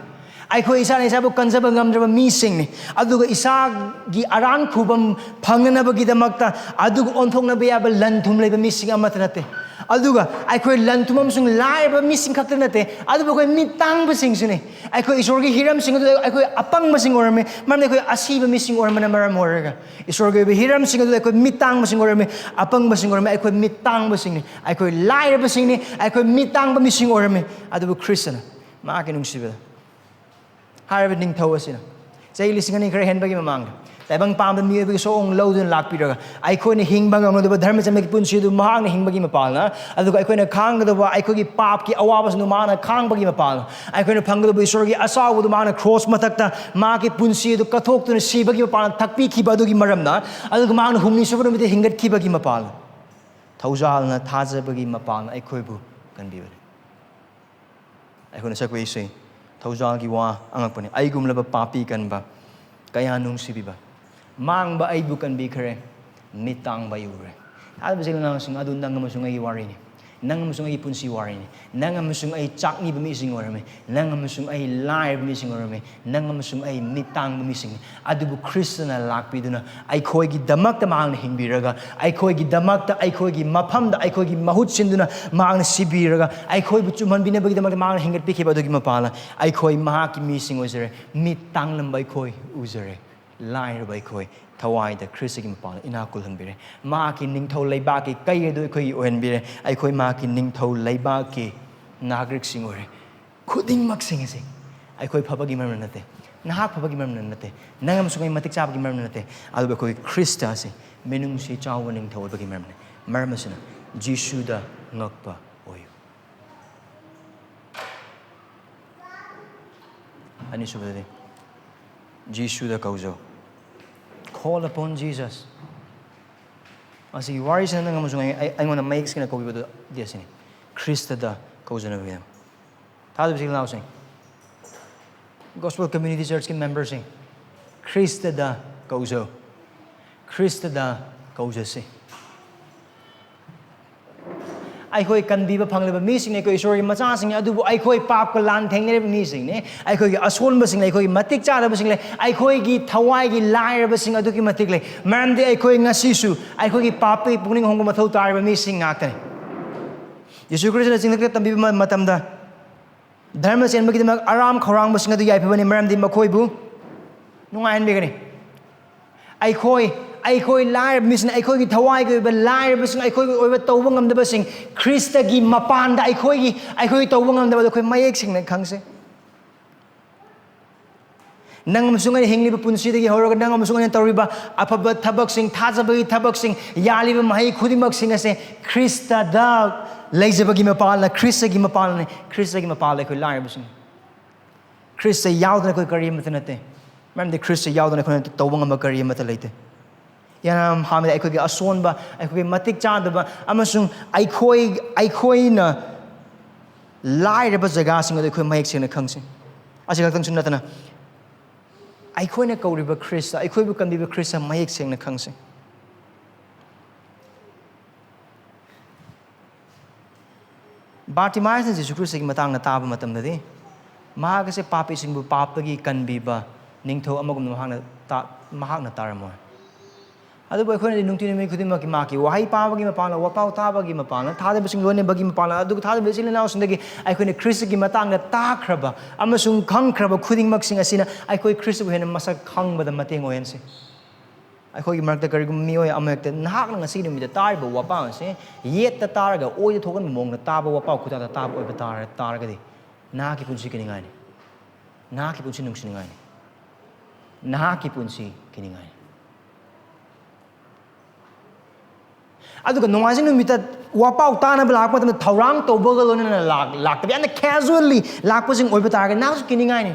aikoi isa na isabu kanjaba ngamdraba missing ni aduga isa gi aran khubam phangana ba gi damakta adug onthokna ba yaba lanthum leba missing amata nate aduga aikoi lanthumam sung laiba missing khakta nate aduba koi mitang ba sing sune aikoi isorgi hiram sing adu aikoi apang ma sing orme mamne koi asiba missing orme na maram oraga isorgi be hiram sing adu aikoi mitang ma sing orme apang ba sing orme aikoi mitang ba sing ni aikoi laiba ba sing ni aikoi mitang ba missing orme aduba Christian ma kinung siba harba ning thawasina sai lisingani khare hen bagi mamang Taibang pam the mi so ong load and lak piraga aikoi na hingbang ang the dharma chame ki punsi du mahak na hingbagi mapalna aduga aikoi na khang da ba aikoi ki pap ki awabas nu mana khang bagi mapal aikoi na phang da isor gi asaw du mana cross matakta ma ki punsi du kathok tu na si bagi mapal thakpi ki ba du gi maramna aduga ma na humni so mi hingat ki bagi mapal thaujal na thaja bagi mapal aikoi bu kan bi aikoi na sakwe se thaujal gi wa angak pani aigum laba papi kan ba kaya nung si ba mang ba ay bukan bikare mitang ba yure ada bising na sing adun nang masung ay wari ni nang masung ay punsi wari ni nang masung ay chakni ba mising warame nang masung ay live mising warame nang masung ay mitang ba mising adu bu Christian na lakpi duna ay khoi gi damak ta mang hingbiraga ay khoi gi damak ta ay khoi gi mapham da ay khoi gi mahut sinduna mang sibiraga ay khoi bu chuman bina bagi damak mang hingat pikhe ba du gi mapala ay khoi Mahak ki mising ozere mitang lam bai khoi uzere lai by koi thawai the Khristagi mapal inakul hanbire ma ki ningthau leiba ki kai do khoi ohenbire ai khoi ma ki ningthau leiba ki nagrik sing ore khuding mak sing se ai khoi phabagi maram nate nahak phabagi maram nate nangam sungai matik chabagi maram nate adu khoi Khrista se menung se chawa ningthau bagi maram sina Jisuda ngakpa oiyu ani subade Jisuda koujou call upon Jesus. Asi worries na nga musungai ay ngona makes kina ko bibo dia sini. Khristagi koujou na bibo. Tado bisil na using. Gospel Community Church kin members sing. Khristagi koujou. Khristagi koujou si. Ai khoi kan biba phangleba mi sing ne ko isori macha sing adu ai khoi pap ko lan theng ne mi sing ne ai khoi gi ason ba sing le khoi matik cha ba sing le ai khoi gi thawai gi lai ba sing adu ki matik le maram de ai khoi ngasi su ai khoi gi pap pe puning hong ko mathau tar ba mi sing ngak tane Yesu Christ na sing le tambi matam da dharma sen magi mak aram khorang ba sing adu yai pa ne maram di makhoi bu nungai han be gani ai khoi lai ba sing ai khoi gi thawai gi ba lai ba sing ai khoi oi ba tau ba ngam da ba sing Khristagi mapan da ai khoi tau ba ngam da ba khoi mayek sing na khang se nang musungai hingli ba punsi dagi horoga nang musungai tawriba aphaba thabak sing thajabagi thabak sing yali ba mai khudimak sing ase Khristagi leijabagi mapal na Khristagi mapal ne Khristagi mapal ai khoi lai ba sing Khrista yaudna khoi kari mat nate mam de Khrista yaudna khoi tau ba ngam kari mat leite yanam hamid ai khoi gi ason ba ai khoi matik cha da ba amasung ai khoi na lai ba jaga sing ai khoi mayek sing na khang sing asiga tang sun natana ai khoi na kauri ba Khrista ai khoi bu kan bi ba Khrista mayek sing na khang sing Bartimaeus na Jesu Christ gi matang na taba matam na di Mahak se papi sing bu pap gi kan bi ba ningtho amagum Mahak na taramo adu ba khoi nung tin me khudima ki ma ki wahai pa bagi mapala wapau ta bagi mapala thada bising lone bagi mapala adu thada bisil na usndagi ai khoi ne Khristagi matang na ta khraba amasung khang khraba khuding mak sing asina ai khoi Khristagi hena masak khang bada mateng oyen se ai khoi gi markta kari gum mi oi amek nahak na ngasi ni da tar ba wapau se yet ta tar ga oi thokan mong na ta ba wapau khuta ta ta oi ba tar ga di na ki punsi kiningai ni na ki punsi nung siningai ni na ki punsi kiningai aduga nongaising numita wapau tana lakpa tam thaurang tobaga lona lak tabi ana casually lakpa sing oiba targa na su kiningai ni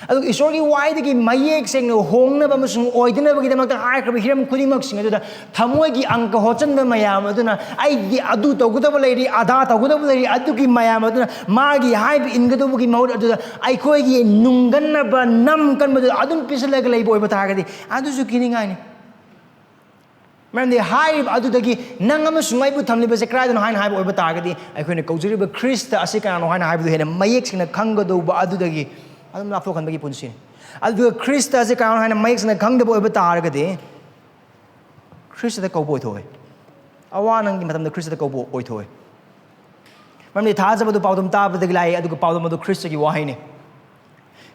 aduga isorgi wai dagi mayek sing no hongna ba masung oidna ba gidamak ta hai khrabi hiram khudimak sing aduda thamoi gi angka hochan ba mayam aduna ai gi adu toguda ba leiri adha toguda ba leiri adu gi mayam aduna magi hai bi ingado gi maud aduda ai khoi gi nungan ba nam kan ba adun pisala ga leibo ba ta ga di adu su kiningai ni man the hai adu dagi nangam sungai bu thamli ba se krai don hain hai ba ta ga di ai khoi ne kaujuri ba Krista asika no hain hai bu hena mayek sing na khangado ba adu dagi adum lapto kan bagi punsin adu Krista se kaun haina mayek sna khang de boy ba tar ga de Krista da ko boy thoi awanang gi matam da Krista da ko boy thoi mamni thaja ba du paudum ta ba de lai adu ko paudum du Krista gi wahai ne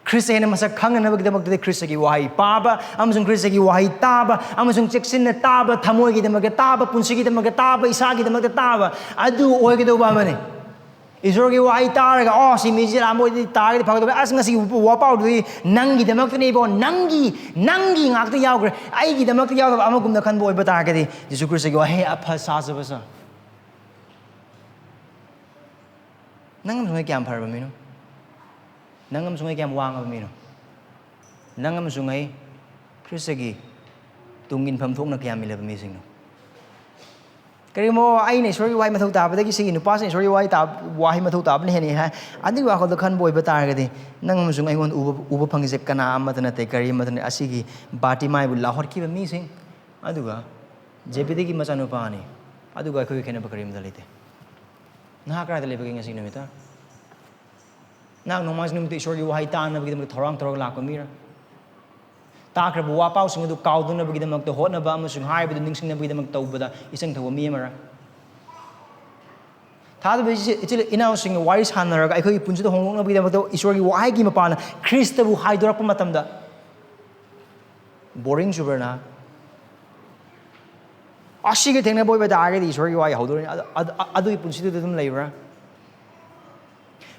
Krista hena masa khang na ba gi damak de Krista gi wahai pa ba amsung Krista gi wahai ta ba amsung cheksin na ta ba thamoi gi damak ta ba punsi gi damak ta ba isa gi damak ta ba adu oi gi do ba mane Isorgi wahai taraga oh si miji lambo di targa phagdo as ngasi wapau du nangi damak tu nei bo nangi ngak tu yaw gre ai gi damak tu yaw ba amagum na khan bo ba targa di Jisu Christ gi wahai apha sa sa basa nangam sungai kyam phar ba mino nangam sungai kyam wang ba mino nangam sungai Khristagi tungin pham thok na kyam mila ba mi sing no kari mo ai nei sorry wai mathau ta ba da gi sing nu pa sin sorry wai ta wai mathau ta ba ne ni ha andi wa ko da khan boi ba tar ga di nangam sungai ngon uba phangi se kana amma na te kari ma na asigi bati mai bu lahor ki ba mi sing aduga jepidi gi machanupani aduga khoi khena ba kari ma da lete na kra da le ba gi ngasi numita na no mas numti sorry wai ta na ba gi thorang thorang la ko mira ta kra bu wapau sing du kau du na ba gi mak to hot na ba ma sung hai ba du ning sing na ba gi mak tau ba da isang thawa mi amara ta da ba ichile inau sing wai san na ga ai khoi punju do hong na ba gi mak to isor gi wai gi ma pa na Christ bu hai dorak pa matam da boring subarna ashi ge thengna boy ba da ga di isor gi wai hau do adu gi punju do dum leibra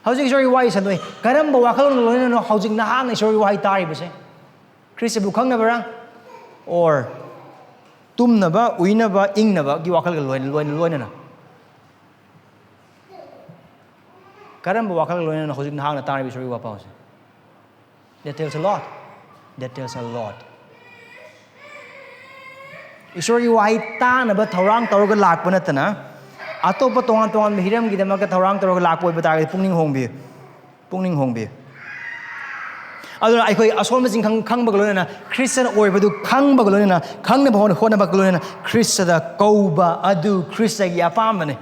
hauji isor gi wai san doi karam ba wa khal no no hauji na hang isor gi wai tari ba se Christ bu khang na bara or tum na ba ui na ba ing na ba gi wakhal ga loin na karam ba wakhal loin na hojik na hang na tari bi sori wa pa se that tells a lot isori wai ta na ba thorang tor ga lak pa na ta na atopa tongan hiram gi dama ka thorang tor ga lak poi ba ta ga pungning hong bi aduna ai khoi asol ma jing khang ba galo na Christian oi ba du khang ba galo na khang na ba hon ba galo na Christ da kauba adu Khristagi apam ne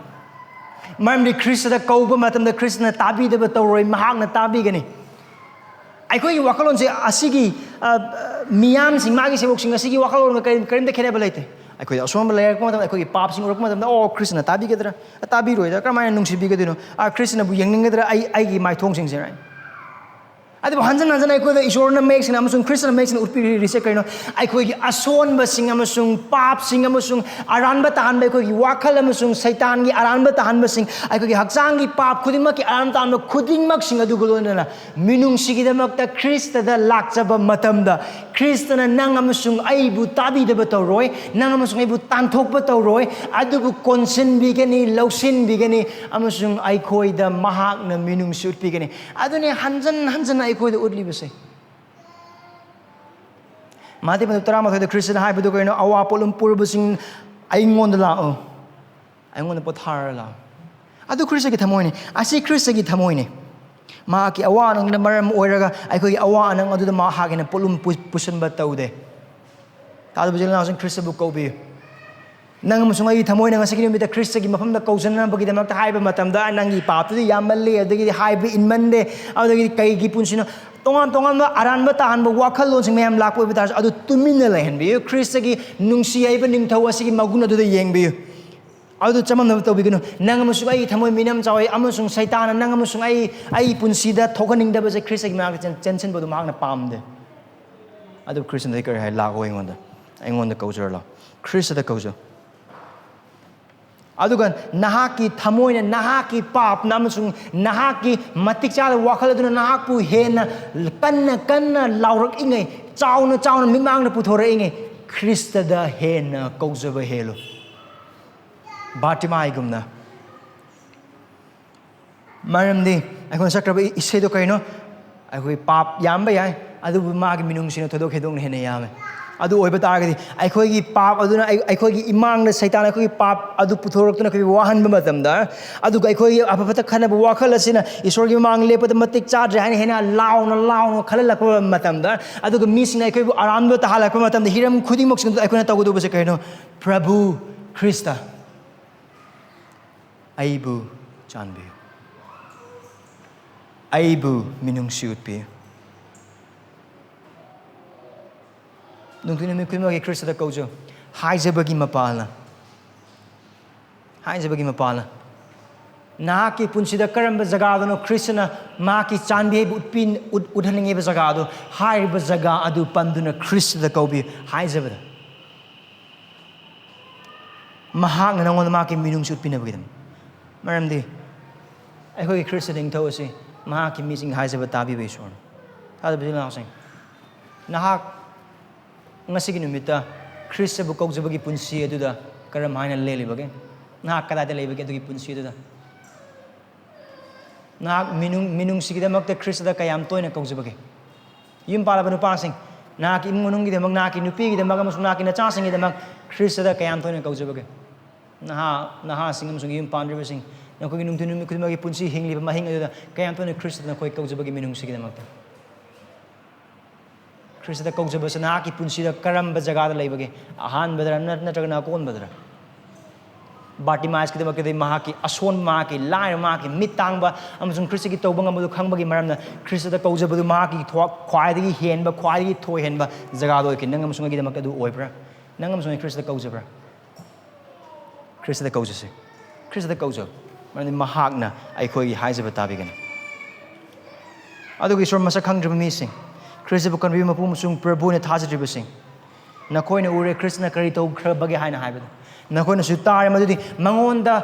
maramdi Christ da kauba matam da Christ na tabi da ba toroi mahak na tabi gani ai khoi wakalon se asigi miyam sing magi sebok sing asigi wakalon ga karim da khene ba laite ai khoi asol ma layer ko matam ai khoi pap sing rok matam da oh Christ na tabi gedra tabi roi da kramai nungsi bi gedino Christ na bu yengning gedra ai gi mai thong sing se rai adi ba hanjan hanjan ai ko da isor na make sing amasung Christian make sing utpi reset kaino ai ko gi ason ba sing amasung pap sing amasung aran ba tahan ba ko gi wakhal amasung saitan gi aran ba tahan ba sing ai ko gi hakjang gi pap khuding mak ki aran tahan ba khuding mak sing adu golo na minungsigidamak ta Christ da lakchaba matam da Christ na nang amasung ai bu tabi da ba toroi nang amasung ai bu tanthok ba toroi adu bu konsen bi gani lausin bi gani amasung ai khoi da mahak na minungsi utpi gani adu ne hanjan ai khoi da utli ba se mate pa tara ma thoi da Christian hai bu do ko no awa polum purbu sing ai ngon da la ai ngon da pothar la adu Christ gi thamoi ne asi Christ gi thamoi ne ma ki awa nang na maram oiraga ai khoi awa nang adu da ma ha ge na polum pusan ba tau de ta du jeng na sing Christ bu ko bi nang musung ai thamoi nang asigi mi da Christ gi mafam da kausan na bagi da mak ta hai ba matam da nang gi pap tu yam le adagi hai bi in man de adagi kai gi punsina tongan ba aran ba tahan ba wakhal lon sing mayam lak poi ba tar adu tumina la hen bi Christ gi nungsi ai ba ning thau asigi magun adu da yeng bi adu chamam na to bi gino nang musung ai thamoi minam chawai amasung saitan nang musung ai punsi da thokaning da ba je Christ gi mak chen ba du mak na pam de adu Christian de kar hai la go ngon da culture la Christ da culture adugan nahaki thamoina nahaki pap namasung nahaki matik cha wakhal aduna nahak pu hena kanna laurak ingai chauna mimang na puthora ingai Christ da hena kaujaba helo batimai gumna maramdi ai kon sakraba isei do kaino ai khoi pap yamba yai adu ma gi minung sino thodok hedong hena yame adu oiba targadi ai khoi gi pap aduna ai khoi gi imang na saitan ai khoi gi pap adu puthorok tuna khoi wahan ba matam da adu ai khoi gi apapata khana ba wakhal asina isor gi mang lepata matik chadre haina hena launa khalala ko matam da adu ga missing ai khoi bu aran ba tahala ko matam da hiram khuding mok sing ai khoi na tagudu ba se kaino Prabhu Krista aibu chanbi aibu minungsi utpi nungtuni mi kuima ge Christ da koujou haijabagi mapala na ki punsida karamba jaga do Christ na ma ki chanbi utpin udhaninge ba jaga do hai ba jaga adu panduna Christ da kobi haijabada mahak na ngon ma ki minung sut pinabagidam maramdi ꯑꯩꯈꯣꯏꯒꯤ ꯈ꯭ꯔꯤꯁꯇ ꯅꯤꯡꯊꯧ ꯑꯁꯤ ꯃꯍꯥꯛꯀꯤ ꯃꯤꯁꯤꯡ ꯍꯥꯏꯖꯕ ꯇꯥꯕꯤꯕ ꯏꯁꯣꯔꯅꯤ ꯊꯥꯖꯕꯁꯤ ꯅꯍꯥꯛꯁꯤꯡ ꯅꯍꯥꯛ ꯉꯁꯤꯒꯤ ꯅꯨꯃꯤꯠꯇ ꯈ꯭ꯔꯤꯁꯇꯕꯨ ꯀꯧꯖꯕꯒꯤ ꯄꯨꯟꯁꯤ ꯑꯗꯨꯗ ꯀꯔꯝ ꯍꯥꯏꯅ ꯂꯦꯜꯂꯤꯕꯒꯦ ꯅꯍꯥꯛ ꯀꯗꯥꯏꯗ ꯂꯩꯕꯒꯦ ꯑꯗꯨꯒꯤ ꯄꯨꯟꯁꯤ ꯑꯗꯨꯗ ꯅꯍꯥꯛ minungsigidamakta ꯈ꯭ꯔꯤꯁꯇꯗ ꯀꯌꯥꯝ ꯇꯣꯏꯅ ꯀꯧꯖꯕꯒꯦ ꯌꯨꯝ ꯄꯥꯜꯂꯕ ꯅꯨꯄꯥꯁꯤꯡ ꯅꯍꯥꯛꯀꯤ ꯏꯃꯨꯡ ꯃꯅꯨꯡꯒꯤꯗꯃꯛ ꯅꯍꯥꯛꯀꯤ ꯅꯨꯄꯤꯒꯤꯗꯃꯛ ꯑꯃꯁꯨꯡ ꯅꯍꯥꯛꯀꯤ ꯅꯆꯥꯁꯤꯡꯒꯤꯗꯃꯛ ꯈ꯭ꯔꯤꯁꯇꯗ ꯀꯌꯥꯝ ꯇꯣꯏꯅ ꯀꯧꯖꯕꯒꯦ ꯅꯍꯥꯁꯤꯡ ꯑꯃꯁꯨꯡ ꯌꯨꯝ ꯄꯥꯟꯗ꯭ꯔꯤꯕꯁꯤꯡ ꯅꯈꯣꯏꯒꯤ ꯅꯨꯡꯊꯤꯜ ꯅꯨꯃꯤꯠ ꯈꯨꯗꯤꯡꯃꯛꯀꯤ ꯄꯨꯟꯁꯤ ꯍꯤꯡꯂꯤꯕ ꯃꯍꯤꯡ ꯑꯗꯨꯗ ꯀꯌꯥꯝ ꯇꯣꯏꯅ ꯈ꯭ꯔꯤꯁꯇꯗ ꯅꯈꯣꯏ ꯀꯧꯖꯕꯒꯤ minungsigidamakta ꯈ꯭ꯔꯤꯁꯇꯗ ꯀꯧꯖꯕꯁꯤ ꯅꯍꯥꯛꯀꯤ ꯄꯨꯟꯁꯤꯗ ꯀꯔꯝꯕ ꯖꯒꯥꯗ ꯂꯩꯕꯒꯦ ꯑꯍꯥꯟꯕꯗꯔ ꯅꯠꯇ꯭ꯔꯒꯅ ꯑꯀꯣꯟꯕꯗꯔ ꯕꯥꯔꯇꯤꯃꯥꯏꯁꯀꯤꯗꯃꯛꯇꯗꯤ ꯃꯍꯥꯛꯀꯤ ꯑꯁꯣꯟꯕ ꯃꯍꯥꯛꯀꯤ ꯂꯥꯏꯔꯕ ꯃꯍꯥꯛꯀꯤ ꯃꯤꯠ ꯇꯥꯡꯕ ꯑꯃꯁꯨꯡ ꯈ꯭ꯔꯤꯁꯇꯒꯤ ꯇꯧꯕ ꯉꯝꯕꯗꯨ ꯈꯪꯕꯒꯤ ꯃꯔꯝꯅ ꯈ꯭ꯔꯤꯁꯇꯗ ꯀꯧꯖꯕꯗꯨ ꯃꯍꯥꯛꯀꯤ ꯈ꯭ꯋꯥꯏꯗꯒꯤ ꯍꯦꯟꯕ ꯈ꯭ꯋꯥꯏꯗꯒꯤ ꯊꯣꯏꯍꯦꯟꯕ ꯖꯒꯥꯗ ꯑꯣꯏꯈꯤ ꯅꯪ ꯑꯃꯁꯨꯡ ꯑꯩꯒꯤꯗꯃꯛꯇ ꯑꯗꯨ ꯑꯣꯏꯕ꯭ꯔꯥ ꯅꯪ ꯑꯃꯁꯨꯡ ꯑꯩ ꯈ꯭ꯔꯤꯁꯇꯗ ꯀꯧꯖꯕ꯭ꯔꯥ ꯈ꯭ꯔꯤꯁꯇꯗ ꯀꯧꯖꯁꯦ ꯈ꯭ꯔꯤꯁꯇꯗ ꯀꯧꯖꯧ ꯃꯔꯝꯗꯤ ꯃꯍꯥꯛꯅ ꯑꯩꯈꯣꯏꯒꯤ ꯍꯥꯏꯖꯕ ꯇꯥꯕꯤꯒꯅꯤ ꯑꯗꯨꯒ ꯏꯁꯣꯔ ꯃꯁꯛ ꯈꯪꯗ꯭ꯔꯤꯕ ꯃꯤꯁꯤꯡ ꯈ꯭ꯔꯤꯁꯇꯕꯨ ꯀꯟꯕꯤꯕ ꯃꯄꯨ ꯑꯃꯁꯨꯡ ꯄ꯭ꯔꯚꯨꯅ ꯊꯥꯖꯗ꯭ꯔꯤꯕꯁꯤꯡ ꯅꯈꯣꯏꯅ ꯎꯔꯦ ꯈ꯭ꯔꯤꯁꯇꯅ ꯀꯔꯤ ꯇꯧꯈ꯭ꯔꯕꯒꯦ ꯍꯥꯏꯅ ꯍꯥꯏꯕꯗ ꯅꯈꯣꯏꯅꯁꯨ ꯇꯥꯔꯦ ꯃꯗꯨꯗꯤ ꯃꯉꯣꯟꯗ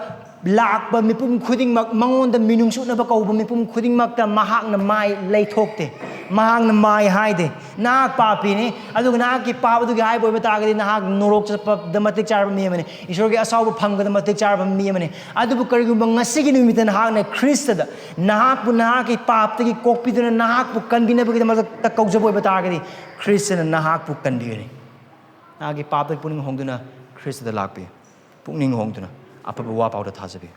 ꯂꯥꯛꯄ ꯃꯤꯄꯨꯝ ꯈꯨꯗꯤꯡꯃꯛ ꯃꯉꯣꯟꯗ minung ꯎꯠꯅꯕ ꯀꯧꯕ ꯃꯤꯄꯨꯝ ꯈꯨꯗꯤꯡꯃꯛꯇ ꯃꯍꯥꯛꯅ ꯃꯥꯏ ꯂꯩꯊꯣꯛꯇꯦ ꯃꯍꯥꯛꯅ ꯃꯥꯏ ꯍꯥꯏꯗꯦ ꯅꯍꯥꯛ ꯄꯥꯄꯤꯅꯤ ꯑꯗꯨꯒ ꯅꯍꯥꯛꯀꯤ ꯄꯥꯞ ꯑꯗꯨꯒꯤ ꯍꯥꯏꯕ ꯑꯣꯏꯕ ꯇꯥꯔꯒꯗꯤ ꯅꯍꯥꯛ ꯅꯣꯔꯣꯛ ꯆꯠꯄꯗ ꯃꯇꯤꯛ ꯆꯥꯔꯕ ꯃꯤ ꯑꯃꯅꯤ ꯏꯁꯣꯔꯒꯤ ꯑꯁꯥꯎꯕ ꯐꯪꯕꯗ ꯃꯇꯤꯛ ꯆꯥꯔꯕ ꯃꯤ ꯑꯃꯅꯤ ꯑꯗꯨꯕꯨ ꯀꯔꯤꯒꯨꯝꯕ ꯉꯁꯤꯒꯤ ꯅꯨꯃꯤꯠꯇ ꯅꯍꯥꯛꯅ ꯈ꯭ꯔꯤꯁꯇꯗ ꯅꯍꯥꯛꯄꯨ ꯅꯍꯥꯛꯀꯤ ꯄꯥꯞꯇꯒꯤ ꯀꯣꯛꯄꯤꯗꯨꯅ ꯅꯍꯥꯛꯄꯨ ꯀꯟꯕꯤꯅꯕꯒꯤꯗꯃꯛꯇ ꯀꯧꯖꯕ ꯑꯣꯏꯕ ꯇꯥꯔꯒꯗꯤ ꯈ꯭ꯔꯤꯁꯇꯅ ꯅꯍꯥꯛꯄꯨ ꯀꯟꯕꯤꯒꯅꯤ ꯅꯍꯥꯛꯀꯤ ꯄꯥꯞꯇꯒꯤ ꯄꯨꯛꯅꯤꯡ ꯍꯣꯡꯗꯨꯅ ꯈ꯭ꯔꯤꯁꯇꯗ ꯂꯥꯛꯄꯤꯌꯨ ꯄꯨꯛꯅꯤꯡ ꯍꯣꯡꯗꯨꯅ ꯑꯐꯕ ꯋꯥꯄꯥꯎꯗ ꯊꯥꯖꯕꯤꯌꯨ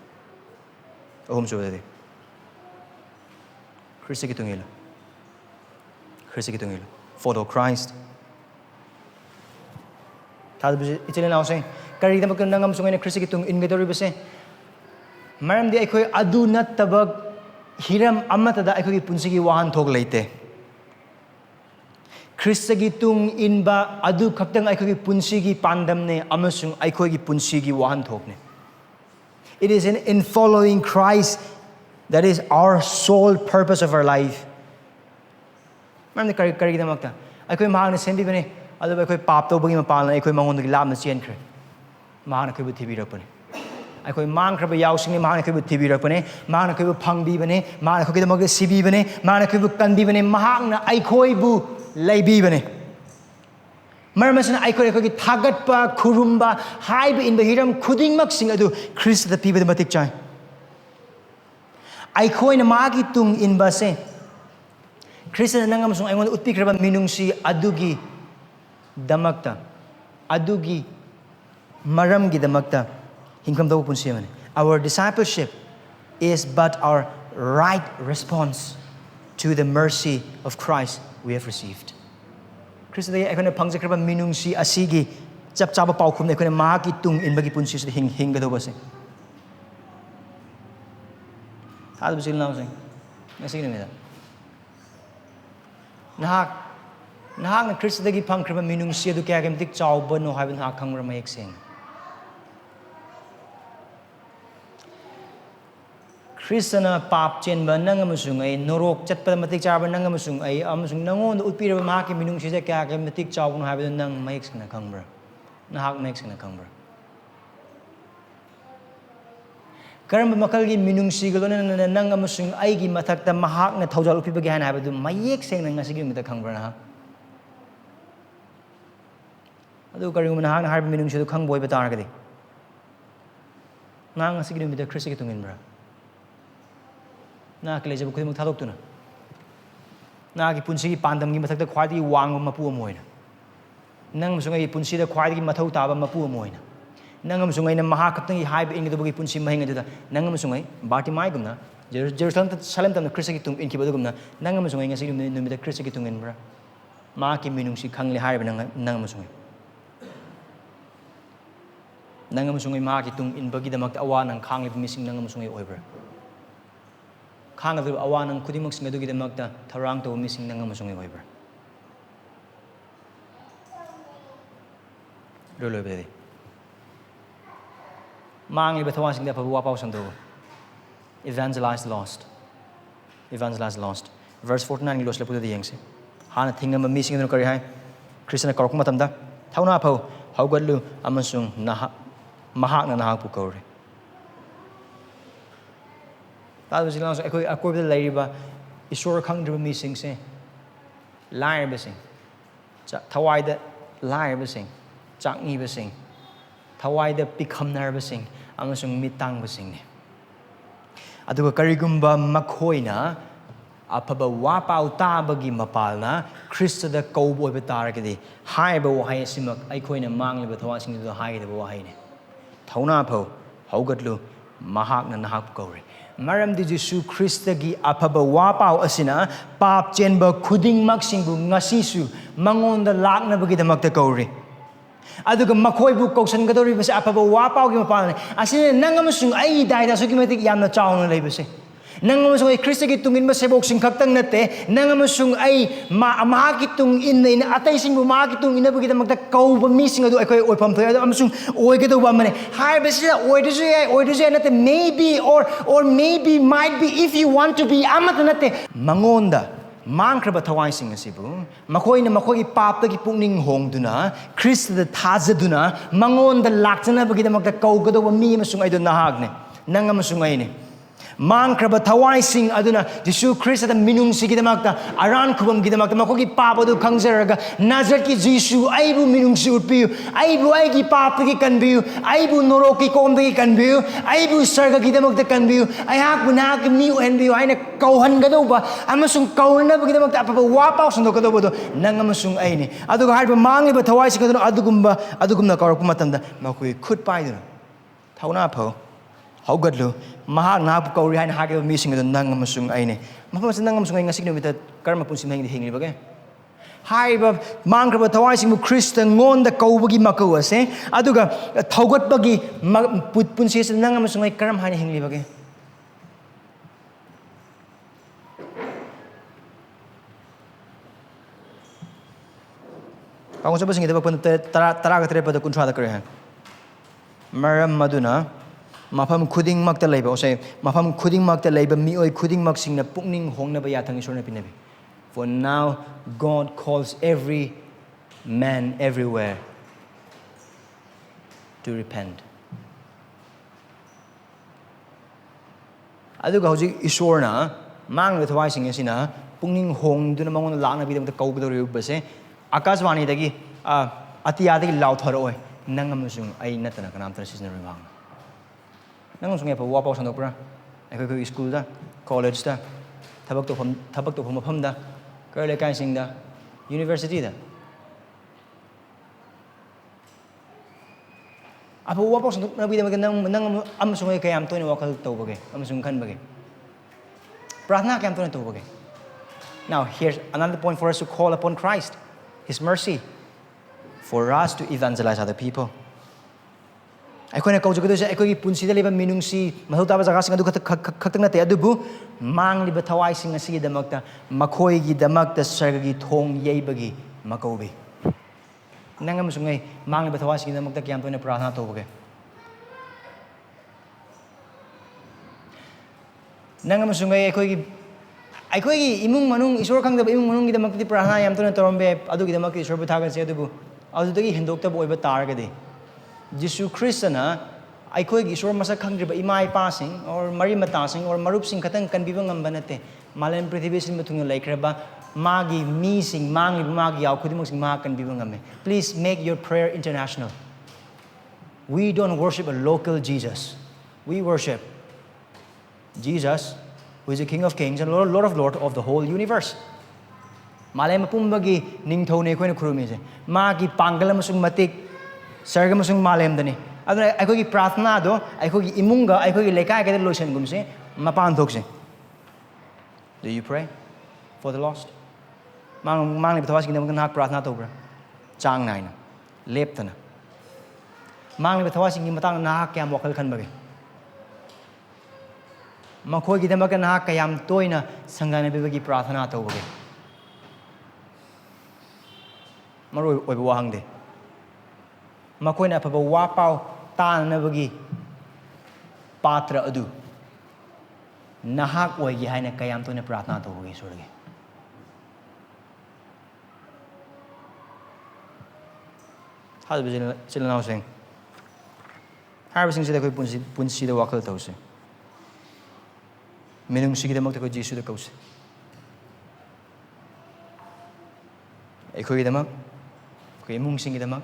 ꯑꯍꯨꯝꯁꯨꯕꯗꯗꯤ ꯈ꯭ꯔꯤꯁꯇꯒꯤ ꯇꯨꯡ ꯏꯜꯂꯨ ꯈ꯭ꯔꯤꯁꯇꯒꯤ ꯇꯨꯡ ꯏꯜꯂꯨ follow Christ ꯊꯥꯖꯕꯁꯤ ꯏꯆꯤꯜ ꯏꯅꯥꯎꯁꯤꯡ ꯀꯔꯤꯒꯤꯗꯃꯛꯇ ꯅꯪ ꯑꯃꯁꯨꯡ ꯑꯩꯅ ꯈ꯭ꯔꯤꯁꯇꯒꯤ ꯇꯨꯡ ꯏꯟꯒꯗꯧꯔꯤꯕꯁꯦ ꯃꯔꯝꯗꯤ ꯑꯩꯈꯣই ꯑꯗꯨ ꯅꯠꯇꯕ ꯍꯤꯔꯝ ꯑꯃꯠꯇꯗ ꯑꯩꯈꯣꯏꯒꯤ ꯄꯨꯟꯁꯤꯒꯤ ꯋꯥꯍꯟꯊꯣꯛ ꯂꯩꯇꯦ ꯈ꯭ꯔꯤꯁꯇꯒꯤ ꯇꯨꯡ ꯏꯟꯕ ꯑꯗꯨ ꯈꯛꯇꯪ ꯑꯩꯈꯣꯏꯒꯤ ꯄꯨꯟꯁꯤꯒꯤ ꯄꯥꯟꯗꯝꯅꯦ ꯑꯃꯁꯨꯡ ꯑꯩꯈꯣꯏꯒꯤ ꯄꯨꯟꯁꯤꯒꯤ ꯋꯥꯍꯟꯊꯣꯛꯅꯦ It is in following Christ that is our sole purpose of our life. ꯃꯔꯝꯗꯤ ꯀꯔꯤꯒꯤꯗꯃꯛꯇ ꯑꯩꯈꯣꯏ ꯃꯍꯥꯛꯅ ꯁꯦꯝꯕꯤꯕꯅꯤ ꯑꯗꯨꯕꯨ ꯑꯩꯈꯣꯏ ꯄꯥꯞ ꯇꯧꯕꯒꯤ ꯃꯄꯥꯟꯅ ꯑꯩꯈꯣꯏ ꯃꯉꯣꯟꯗꯒꯤ ꯂꯥꯞꯅ ꯆꯦꯟꯈ꯭ꯔꯦ ꯃꯍꯥꯛꯅ ꯑꯩꯈꯣꯏꯕꯨ ꯊꯤꯕꯤꯔꯛꯄꯅꯤ ꯑꯩꯈꯣꯏ ꯃꯥꯡꯈ꯭ꯔꯕ ꯌꯥꯎꯁꯤꯡꯅꯤ ꯃꯍꯥꯛꯅ ꯑꯩꯈꯣꯏꯕꯨ ꯊꯤꯕꯤꯔꯛꯄꯅꯤ ꯃꯍꯥꯛꯅ ꯑꯩꯈꯣꯏꯕꯨ ꯐꯪꯕꯤꯕꯅꯤ ꯃꯍꯥꯛꯅ ꯑꯩꯈꯣꯏꯒꯤꯗꯃꯛꯇ ꯁꯤꯕꯤꯕꯅꯤ ꯃꯍꯥꯛꯅ ꯑꯩꯈꯣꯏꯕु ꯀꯟꯕꯤꯕꯅꯤ ꯃꯍꯥꯛꯅ ꯑꯩꯈꯣꯏꯕꯨ ꯂꯩꯕꯤꯕꯅꯤ ꯃꯔꯝ ꯑꯁꯤꯅ ꯑꯩꯈꯣꯏꯒꯤ ꯊꯥꯒꯠꯄ ꯈꯨꯔꯨꯝꯕ ꯍꯥꯏꯕ ꯏꯟꯕ ꯍꯤꯔꯝ ꯈꯨꯗꯤꯡꯃꯛꯁꯤꯡ ꯑꯗꯨ ꯈ꯭ꯔꯤꯁꯇꯗ ꯄꯤꯕꯗ ꯃꯇꯤꯛ ꯆꯥꯏ ꯑꯩꯈꯣꯏꯅ ꯃꯥꯒꯤ ꯇꯨꯡ ꯏꯟꯕꯁꯦ ꯈ꯭ꯔꯤꯁꯇꯅ ꯅꯪ ꯑꯃꯁꯨꯡ ꯑꯩꯉꯣꯟꯗ ꯎꯠꯄꯤꯈ꯭ꯔꯕ minungsi ꯑꯗꯨꯒꯤ ꯗꯃꯛꯇ ꯑꯗꯨꯒꯤ ꯃꯔꯝꯒꯤꯗꯃꯛꯇ ꯍꯤꯡꯐꯝ ꯇꯧꯕ ꯄꯨꯟꯁꯤ ꯑꯃꯅꯤ Our discipleship is but our right response to the mercy of Christ we have received. ꯈ꯭ꯔꯤꯁꯇꯗꯒꯤ ꯑꯩꯈꯣꯏꯅ ꯐꯪꯖꯈ꯭ꯔꯕ minungsi ꯑꯁꯤꯒꯤ ꯆꯞ ꯆꯥꯕ ꯄꯥꯎꯈꯨꯝꯅꯤ ꯑꯩꯈꯣꯏꯅ ꯃꯍꯥꯛꯀꯤ ꯇꯨꯡ ꯏꯟꯕꯒꯤ ꯄꯨꯟꯁꯤꯁꯤꯗ ꯍꯤꯡꯒꯗꯧꯕꯁꯦ ꯊꯥꯖꯕ ꯏꯆꯤꯜ ꯏꯅꯥꯎꯁꯤꯡ ꯉꯁꯤꯒꯤ ꯅꯨꯃꯤꯠꯇ ꯅꯍꯥꯛꯅ ꯈ꯭ꯔꯤꯁꯇꯗꯒꯤ ꯐꯪꯈ꯭ꯔꯕ minungsi ꯑꯗꯨ ꯀꯌꯥꯒꯤ ꯃꯇꯤꯛ ꯆꯥꯎꯕꯅꯣ ꯍꯥꯏꯕ ꯅꯍꯥꯛ ꯈꯪꯕ꯭ꯔꯥ ꯃꯌꯦꯛ ꯁꯦꯡꯅ ꯈ꯭ꯔꯤꯁꯇꯅ ꯄꯥꯞ ꯆꯦꯟꯕ ꯅꯪ ꯑꯃꯁꯨꯡ ꯑꯩ ꯅꯣꯔꯣꯛ ꯆꯠꯄꯗ ꯃꯇꯤꯛ ꯆꯥꯕ ꯅꯪ ꯑꯃꯁꯨꯡ ꯑꯩ ꯑꯃꯁꯨꯡ ꯅꯪꯉꯣꯟꯗ ꯎꯠꯄꯤꯔꯕ ꯃꯍꯥꯛꯀꯤ minungsiꯁꯦ ꯀꯌꯥꯒꯤ ꯃꯇꯤꯛ ꯆꯥꯎꯕꯅꯣ ꯍꯥꯏꯕꯗꯨ ꯅꯪ ꯃꯌꯦꯛ ꯁꯦꯡꯅ ꯈꯪꯕ꯭ꯔꯥ ꯅꯍꯥꯛ ꯃꯌꯦꯛ ꯁꯦꯡꯅ ꯈꯪꯕ꯭ꯔꯥ ꯀꯔꯝꯕ ꯃꯈꯜꯒꯤ minungsiꯒ ꯂꯣꯏꯅꯅ ꯅꯪ ꯑꯃꯁꯨꯡ ꯑꯩꯒꯤ ꯃꯊꯛꯇ ꯃꯍꯥꯛꯅ ꯊꯧꯖꯥꯜ ꯎꯠꯄꯤꯕꯒꯦ ꯍꯥꯏꯅ ꯍꯥꯏꯕꯗꯨ ꯃꯌꯦꯛ ꯁꯦꯡꯅ ꯉꯁꯤꯒꯤ ꯅꯨꯃꯤꯠꯇ ꯈꯪꯕ꯭ꯔꯥ ꯅꯍꯥꯛ ꯑꯗꯨ ꯀꯔꯤꯒꯨꯝꯕ ꯅꯍꯥꯛꯅ ꯍꯥꯏꯔꯤꯕ minungsi ꯑꯗꯨ ꯈꯪꯕ ꯑꯣꯏꯕ ꯇꯥꯔꯒꯗꯤ ꯅꯍꯥꯛ ꯉꯁꯤꯒꯤ ꯅꯨꯃꯤꯠꯇ ꯈ꯭ꯔꯤꯁꯇꯒꯤ ꯇꯨꯡ ꯏꯟꯕ꯭ꯔꯥ ꯅꯍꯥꯛꯀꯤ ꯂꯩꯖꯕ ꯈꯨꯗꯤꯡꯃꯛ ꯊꯥꯗꯣꯛꯇꯨꯅ ꯅꯍꯥꯛꯀꯤ ꯄꯨꯟꯁꯤꯒꯤ ꯄꯥꯟꯗꯝꯒꯤ ꯃꯊꯛꯇ ꯈ꯭ꯋꯥꯏꯗꯒꯤ ꯋꯥꯡꯕ ꯃꯄꯨ ꯑꯃ ꯑꯣꯏꯅ ꯅꯪ ꯑꯃꯁꯨꯡ ꯑꯩꯒꯤ ꯄꯨꯟꯁꯤꯗ ꯈ꯭ꯋꯥꯏꯗꯒꯤ ꯃꯊꯧ ꯇꯥꯕ ꯃꯄꯨ ꯑꯃ ꯑꯣꯏꯅ ꯅꯪ ꯑꯃꯁꯨꯡ ꯑꯩꯅ ꯃꯍꯥꯛ ꯈꯛꯇꯪꯒꯤ ꯍꯥꯏꯕ ꯏꯟꯒꯗꯕꯒꯤ ꯄꯨꯟꯁꯤ ꯃꯍꯤꯡ ꯑꯗꯨꯗ ꯅꯪ ꯑꯃꯁꯨꯡ ꯑꯩ ꯕꯥꯔꯇꯤꯃꯥꯏꯒꯨꯝꯅ ꯖꯦꯔꯨꯁꯥꯂꯦꯝ ꯇꯝꯅ ꯈ꯭ꯔꯤꯁꯇꯒꯤ ꯇꯨꯡ ꯏꯟꯈꯤꯕꯗꯨꯒꯨꯝꯅ ꯅꯪ ꯑꯃꯁꯨꯡ ꯑꯩ ꯉꯁꯤꯒꯤ ꯅꯨꯃꯤꯠꯇ ꯈ꯭ꯔꯤꯁꯇꯒꯤ ꯇꯨꯡ ꯏꯟꯕ꯭ꯔꯥ ꯃꯍꯥꯛꯀꯤ minungsi ꯈꯪꯂꯦ ꯍꯥꯏꯔꯤꯕ ꯅꯪ ꯑꯃꯁꯨꯡ ꯑꯩ ꯅꯪ ꯑꯃꯁꯨꯡ ꯑꯩ ꯃꯍꯥꯛꯀꯤ ꯇꯨꯡ ꯏꯟꯕꯒꯤꯗꯃꯛꯇ ꯑꯋꯥ ꯅꯪ ꯈꯥꯡꯂꯤꯕ ꯃꯤꯁꯤꯡ ꯅꯪ ꯑꯃꯁꯨꯡ ꯑꯩ ꯑꯣꯏꯕ꯭ꯔꯥ ꯈꯥꯡꯒꯗꯕ ꯑꯋꯥ ꯅꯪ ꯈꯨꯗꯤꯡꯃꯛꯁꯤꯡ ꯑꯗꯨꯒꯤꯗꯃꯛꯇ ꯊꯧꯔꯥꯡ ꯇꯧꯕ ꯃꯤꯁꯤꯡ ꯅꯪ ꯑꯃꯁꯨꯡ ꯑꯩ ꯑꯣꯏꯕ꯭ꯔꯥ ꯂꯣꯏꯕꯗꯗꯤ ꯃꯥꯡꯂꯤꯕ ꯊꯋꯥꯏꯁꯤꯡꯗ ꯑꯐꯕ ꯋꯥꯄꯥꯎ ꯁꯟꯗꯣꯛꯎ Evangelize the lost. Evangelize the lost. Verse 49ꯒꯤ ꯂꯣꯏꯁꯤꯜꯂꯛꯄꯗꯨꯗ ꯌꯦꯡꯁꯤ ꯍꯥꯟꯅ ꯊꯤꯡꯉꯝꯕ ꯃꯤꯁꯤꯡ ꯑꯗꯨꯅ ꯀꯔꯤ ꯍꯥꯏ ꯈ꯭ꯔꯤꯁꯇꯅ ꯀꯧꯔꯛꯄ ꯃꯇꯝꯗ ꯊꯧꯅꯥ ꯐꯧ ꯍꯧꯒꯠꯂꯨ ꯑꯃꯁꯨꯡ ꯃꯍꯥꯛꯅ ꯅꯍꯥꯛꯄꯨ ꯀꯧꯔꯤ तादबसी लांस अखोई अकोइबदा लैरिबा ईश्वर खंगद्रिबा मीसिंगसे लाइरबसिंग थवाइदा लाइरबसिंग चाकनीबसिंग थवाइदा पिखमनरबसिंग अमसुंग मितांगबसिंगने अदुगा करिगुम्बा मखोइना अफबा वापाउ ताबगी मपालना ख्रिस्टदा कौब ओइबा तारगदि हाइबा वहाय सिमक अइखोइना मांगलिबा थवाइसिंगदो हाइगदबा वहायने थौना फौ हौगतलु महाकना नहाक कौरे मरमदि जिसु ख्रिस्टगी अफबा वापाउ असिना पाप चेनबा खुदिंगमकसिंगबु ngasisu mangonda laknabagidamakta कौरे अदुगा मखोइबु कौसनगदोरिबसे अफबा वापाउगी मपालने असिने नंगमसुंग अइ दाइदासुगी मतिक यामना चाउना लैबसे नंगमसुंग अइ ख्रिस्टगी तुंगिनबा सेबोकसिंग खक्तंग नते नंगमसुंग अइ महाकी तुंग इन अतैसिंगबु महाकी तुंग इनबगीदमक्ता कौबा मीसिंग अदु अखोइ ओइफम थोय अमसुंग ओइगदौबा अमने हाइबसिदा ओइदुजे नते maybe or maybe might be if you want to be amata nate mangonda मांख्रबा थवाइसिंग असिबु मखोइना मखोगी पापतगी पुंगनिंग होंगदुना ख्रिस्टदा थाजदुना मंगोंदा लाक्चनबगीदमक्ता कौगदौबा मी अमसुंग अइदो नाहागने नंग अमसुंग अइने मांख्रबा थवाइसिंग अदुना जिसु ख्रिस्टदा minungsigidamakta aran khubamgidamक्ता मखोगी पापदु खंगजरगा नाजरकी जिसु अइबु minungsi उत्पियु अइबु अइगी पापतगी कनबियु अइबु नोरोकी कोमदगी कनबियु अइबु सर्गगीदमक्ता कनबियु अयाकबु नाक मी ओहनबियु हाइना कौहनगदौबा अमसुंग कौनबगीदमक्ता अफबा वापाउ संदोकदौबदो नंग अमसुंग अइने अदुगा हाइबा मांगिबा थवाइसिंग अदुना अदुगुम्ना कौरकपा मतमदा मखोई खुद पाइदुना थौना फौ हौगतलु महाक नाप कौरी हाइन हाकेबा मीसिंग अदु नंग अमसुंग अइने मफमसे नंग अमसुंग अइ ngasi नुमिता कर्म पुंसिम हिंगलिबगे हाइबा मांग्रबा थवाइसिंग ख्रिस्ट ngonda कौबगी मकौ असे अदुगा थौगतबगी पुंसिसे नंग अमसुंग अइ कर्म हाइन हिंगलिबगे पाउंसबसिंग दबा पन तरागा तरेपदा कुंथ्रादा करे हां मरम मदुना मफम खुदिंगमक्ता लैबा ओसे मफम खुदिंगमक्ता लैबा मिओइ खुदिंगमकसिंगना पुंगनिंग होंगनबा याथंग ईश्वरना पिनबि for now God calls every man everywhere to repent aduga hoji ईश्वरना मांगले थवाइसिंग असिना पुंगनिंग होंगदुना मंगोन लांगनबिदमक्ता कौबदोरिबसे आकाशवाणीदगी अतियादगी लाउथरओय नंगमसुंग अइ नतना कनामतन सिजनरि मांग नंगमसुंग एपा वापाउ संदोकप्रा अखोइ स्कूलदा कॉलेजदा थबक तो मफमदा कर्ले काइसिंगदा यूनिवर्सिटीदा अफा वापाउ संदोकनबिदमक्ता नंग अमसुंग अइ कयाम तोइना वाखल तौबगे अमसुंग खनबगे प्रार्थना कयाम तोइना तौबगे now here's another point for us to call upon Christ His mercy for us to evangelize other people. अखोइना कौजगदोसे अखोइगी पुंसिदा लेबा minungsi मथौ ताबा जगासिंग अदु खक्तंग नते अदुबु मांगलिबा थवाइसिंग असिगिदमक्ता मखोइगिदमक्ता सर्गगी थोंग येइबगी मकौबि नंगमसुंगै मांगलिबा थवाइसिंगिदमक्ता क्याम तोइना प्रार्थना तौबगे नंगमसुंगै अखोइगी इमुंग मनुंग ईश्वर खंगदबा इमुंग मनुंगिदमक्ति प्रार्थना याम तोइना तौरमबे अदुगिदमक्ति ईश्वरबु थागनसे अदुबु अदुदगी हिंदोक्तब ओइबा तारगदि जिसु ख्रिस्टना अखोइगी ईश्वर मसक खंगद्रिबा इमा इपासिंग और मरी मतासिंग और मरुपसिंग खतंग कनबिबा ngamba नते मालेम पृथ्वीसिन मथुंग लैख्रबा मागी मीसिंग मांगलिबा मागी याव खुदिमसिंग मा कनबिबा ngame please make your prayer international we don't worship a local Jesus we worship Jesus who is the King of Kings and Lord of Lords of the whole universe मालेम पुंबगी निंगथौने खोइना खुरुमिसे मागी पांगल अमसुंग मतिक सर्ग अमसुंग मालेमदनी अदुना अखोइगी प्रार्थना दो अखोइगी इमुंगा अखोइगी लेकायगदा लोइसनगुमसे मपान थोकसे do you pray for the lost मांगलिबा थवाइसिंगिदमक्ता नाक प्रार्थना तौब्रा चांग नाइना लेप्तना मांगलिबा थवाइसिंगी मतांग नाक क्याम वखल खनबगे मखोइगिदमक्ता नाक कयाम तोइना संगानबिबगी प्रार्थना तौबगे मरोइ ओइबा वाहंगदे मखोइना अफबा वापाउ ताननबगी पात्र अदु नाहक ओइगी हाइना कयाम तोइना प्रार्थना तौबगे ईश्वरगे हाजबे चिलनाउसिंग हारबसिंगसिदा अखोइ पुंसिदा वाखल तौसे minungsigidamak ko Jisuda kause. Aikoigidamak, ko imungsigidamak,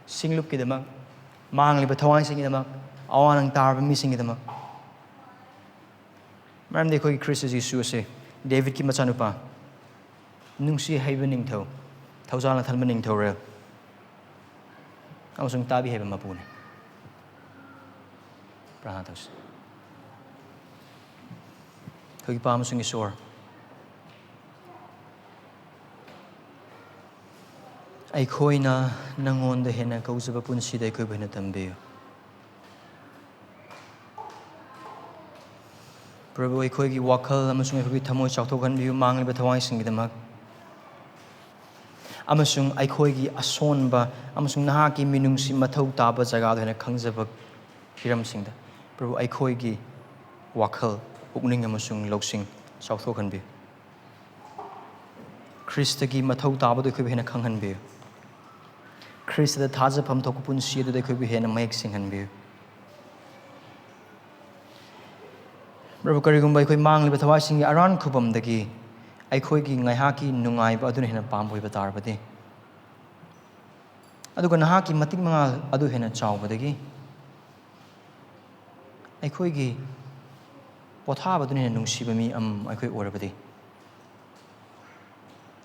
singlupgidamak, Mangliba thawaisingda, awanang tarba misingdamak. Maramdi ko Khristagi Jisuda David ki machanupani, minungsigidamak ningtho, thawjala thalba ningtho rel. Amasung tabiheiba mapuni. Prahatos. Ko pa amasung isor. Aikoina nangonda hena kausaba punsida aikoy bhena tambiyo. Prabhu aikoigi wakhal amasung aikoigi thamoi chauthokhanbiyu Mangliba thawaisingdamak. Amasung aikoigi asonba amasung nahaki minungsi mathau taba jaga hena khangjaba hiramsingda. Prabhu aikoigi wakhal ukning amasung loksing chauthokhanbiyu. Khristagi mathau taba aikoy bhena khanghanbiyu. Khrista Thajabam thok punsi adu dekho bi hena mayek singhanbiyu. Prabhu karigumba aikoi Mangliba thawaisingda aran khubamdagi aikoigi ngaihaki nungaiba aduna hena pamboiba tarbadi. Aduga nahaki matik mangal adu hena chawbadagi aikoigi pothaba aduna hena nungsiba mi aikoi orabadi.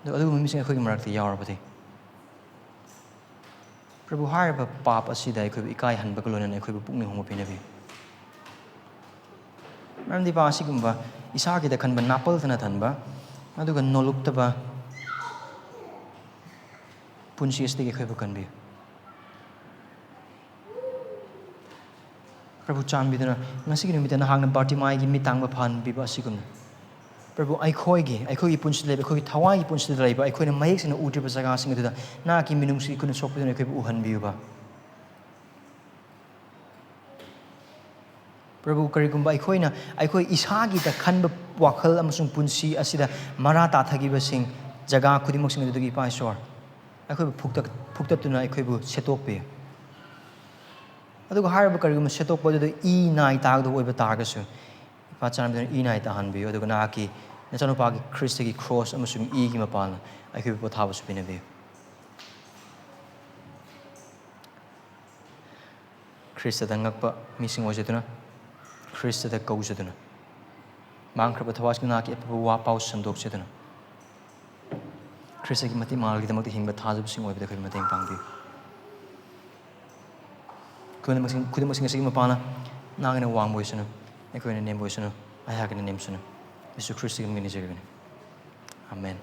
Adu mising aikoigi marakti yawrabadi. Prabhu harba pap asida aikoibu ikai hanba kalona aikoibu pukning hongba pinabi. Maramdi pa asigumba isagi da khanba napal tana thanba aduga noluktaba punsi asdagi aikoibu kanbi. Prabhu chanbiduna ngasigi numita nahangna Bartimai gi mitangba phan biba asigumna. Prabhu aikoigi punsi leba aikoigi thawai punsi leba aikoina mayek sina utriba jaga sing aduda na ki minungsi kuna sokpiduna aikoibu uhanbiuba. Prabhu karigumba aikoina aikoi isagi da khanba wakhal amasung punsi asida marata thagiba sing jaga khudimok sing adudagi paisor aikoibu phuktatuna aikoibu setokpe. Aduga harba karigumba setokpa aduda I nai tagdo oiba targasu pachanbiduna I nai tahanbiu aduga naki machanupani Khristagi cross amasung igi mapalna aikoibu pothaba supinabiu. Khrista ngakpa mising ojetuna Khrista koujou mangkraba thawaisingda naki Aphaba Wapao sandok setuna Khristagi mati malgidamak hingba thajabasing oibada akhoi mateng pangbiu. Kudimasing asigi mapana nangina wangboisunu aikoina nemboisunu ayagina nemsunu Yesu Khristagi mingini jagani. Amen.